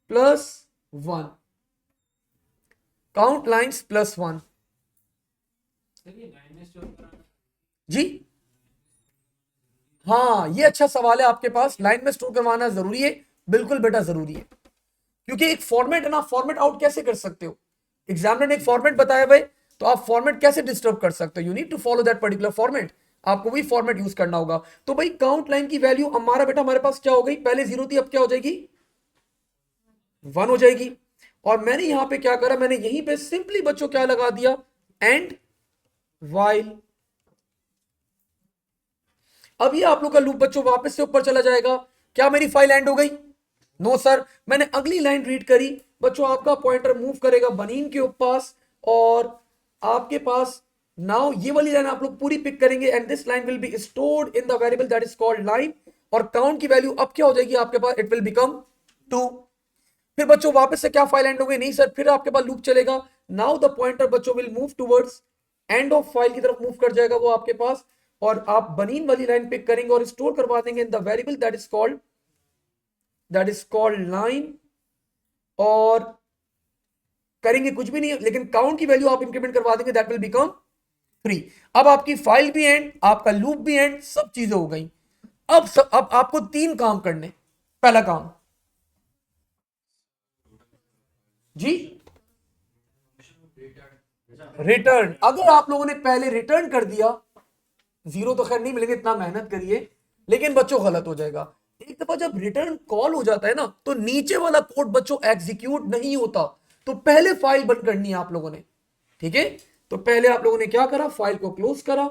S1: plus 1। Count lines plus 1। जी हाँ, ये अच्छा सवाल है आपके पास, लाइन में स्टोर करवाना जरूरी है। बिल्कुल बेटा जरूरी है, क्योंकि एक फॉर्मेट है ना, फॉर्मेट आउट कैसे कर सकते हो? एग्जामिनर ने एक फॉर्मेट बताया भाई, तो आप फॉर्मेट कैसे डिस्टर्ब कर सकते हो? You need to follow that particular format, आपको वही फॉर्मेट यूज करना होगा। तो भाई काउंट लाइन की वैल्यू हमारा बेटा हमारे पास क्या हो गई? पहले 0 थी, अब क्या हो जाएगी? 1 हो जाएगी। और मैंने यहां पे क्या करा? मैंने यहीं पे सिंपली बच्चों क्या लगा दिया? And while. अब ये आप लोग का लूप बच्चों वापस से ऊपर चला जाएगा। क्या मेरी फाइल एंड हो गई? नो सर, मैंने अगली लाइन रीड करी बच्चों, आपका पॉइंटर मूव करेगा बनीन के पास और आपके पास नाउ ये वाली लाइन आप लोग पूरी पिक करेंगे and this line will be stored in the variable that is called line. और काउंट की वैल्यू अब क्या हो जाएगी आपके पास? It will become 2। फिर बच्चों वापस से क्या फाइल एंड हो गई? नहीं सर, फिर आपके पास लूप चलेगा। नाउ द पॉइंटर बच्चों will move towards and of file की तरफ मूव कर जाएगा वो आपके पास, और आप बनीन वाली लाइन पिक करेंगे और स्टोर करवा देंगे इन the variable that is called line, और करेंगे कुछ भी नहीं, लेकिन काउंट की वैल्यू आप इंक्रीमेंट करवा देंगे, दैट विल बिकम 3। अब आपकी फाइल भी एंड, आपका लूप भी एंड, सब चीजें हो गई। अब आपको 3 काम करने। पहला काम जी, रिटर्न। अगर आप लोगों ने पहले रिटर्न कर दिया, 0 तो खैर नहीं मिलेंगे, इतना मेहनत करिए, लेकिन बच्चों गलत हो जाएगा। एक दफा जब रिटर्न कॉल हो जाता है ना, तो नीचे वाला कोड बच्चों एग्जीक्यूट नहीं होता, तो पहले फाइल बंद करनी है आप लोगों ने। ठीक है, तो पहले आप लोगों ने क्या करा? फाइल को क्लोज करा,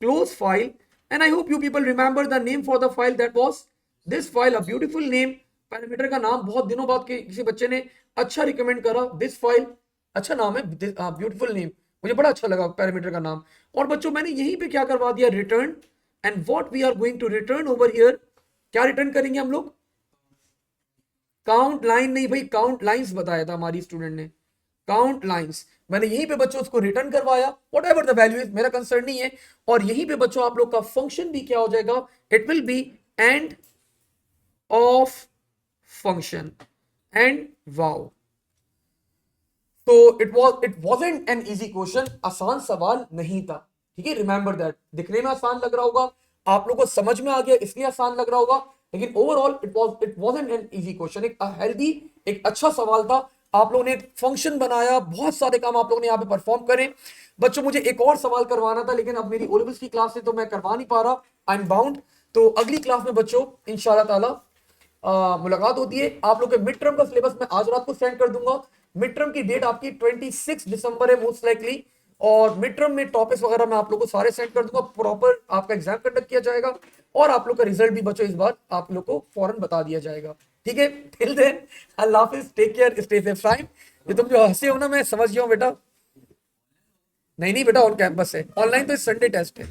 S1: close file, and I hope you people remember the name for the file, that was this file, a beautiful name। Parameter का नाम बहुत दिनों बाद के किसी बच्चे ने अच्छा रिकमेंड करा, दिस फाइल, अच्छा नाम है, ब्यूटीफुल नेम, मुझे बड़ा अच्छा लगा पैरामीटर का नाम। और बच्चों मैंने यहीं पे क्या करवा दिया? Return. And what we are going to return over here, क्या रिटर्न करेंगे हम लोग? काउंट लाइन नहीं भाई, काउंट लाइंस बताया था हमारी स्टूडेंट ने, काउंट लाइंस। मैंने यहीं पे बच्चों उसको रिटर्न करवाया, what ever the value is, मेरा कंसर्न नहीं है। और यहीं पे बच्चों आप लोग का फंक्शन भी क्या हो जाएगा? It will be end of function and wow. तो it wasn't an easy question, आसान सवाल नहीं था। ठीक है, रिमेंबर दैट। दिखने में आसान लग रहा होगा, आप लोगों को समझ में आ गया इसलिए आसान लग रहा होगा, लेकिन overall it wasn't an easy question. एक हेल्दी, एक अच्छा सवाल था। आप लोगों ने एक फंक्शन बनाया, बहुत सारे काम आप लोगों ने यहाँ पे परफॉर्म करे। बच्चों मुझे एक और सवाल करवाना था, लेकिन अब मेरी ओ लेवल्स की क्लास है तो मैं करवा नहीं पा रहा, आई एम बाउंड। तो अगली क्लास में बच्चों इंशाल्लाह ताला मुलाकात होती है। आप लोग के मिड टर्म का सिलेबस मैं आज रात को सेंड कर दूंगा। मिड टर्म की डेट आपकी 26 दिसंबर है मोस्ट लाइकली, और मिड टर्म में टॉपिक्स वगैरह मैं आप लोग को सारे सेंड कर दूंगा। प्रॉपर आपका एग्जाम कंडक्ट किया जाएगा और आप लोग का रिजल्ट भी बच्चों इस बार आप लोग को फौरन बता दिया जाएगा। ठीक है, टिल देन अल्लाह हाफिज, take care, stay safe time. ये तुम जो हंसे हो ना, मैं समझ गया हूं बेटा। नहीं नहीं बेटा, ऑन कैंपस है, ऑनलाइन तो संडे टेस्ट है।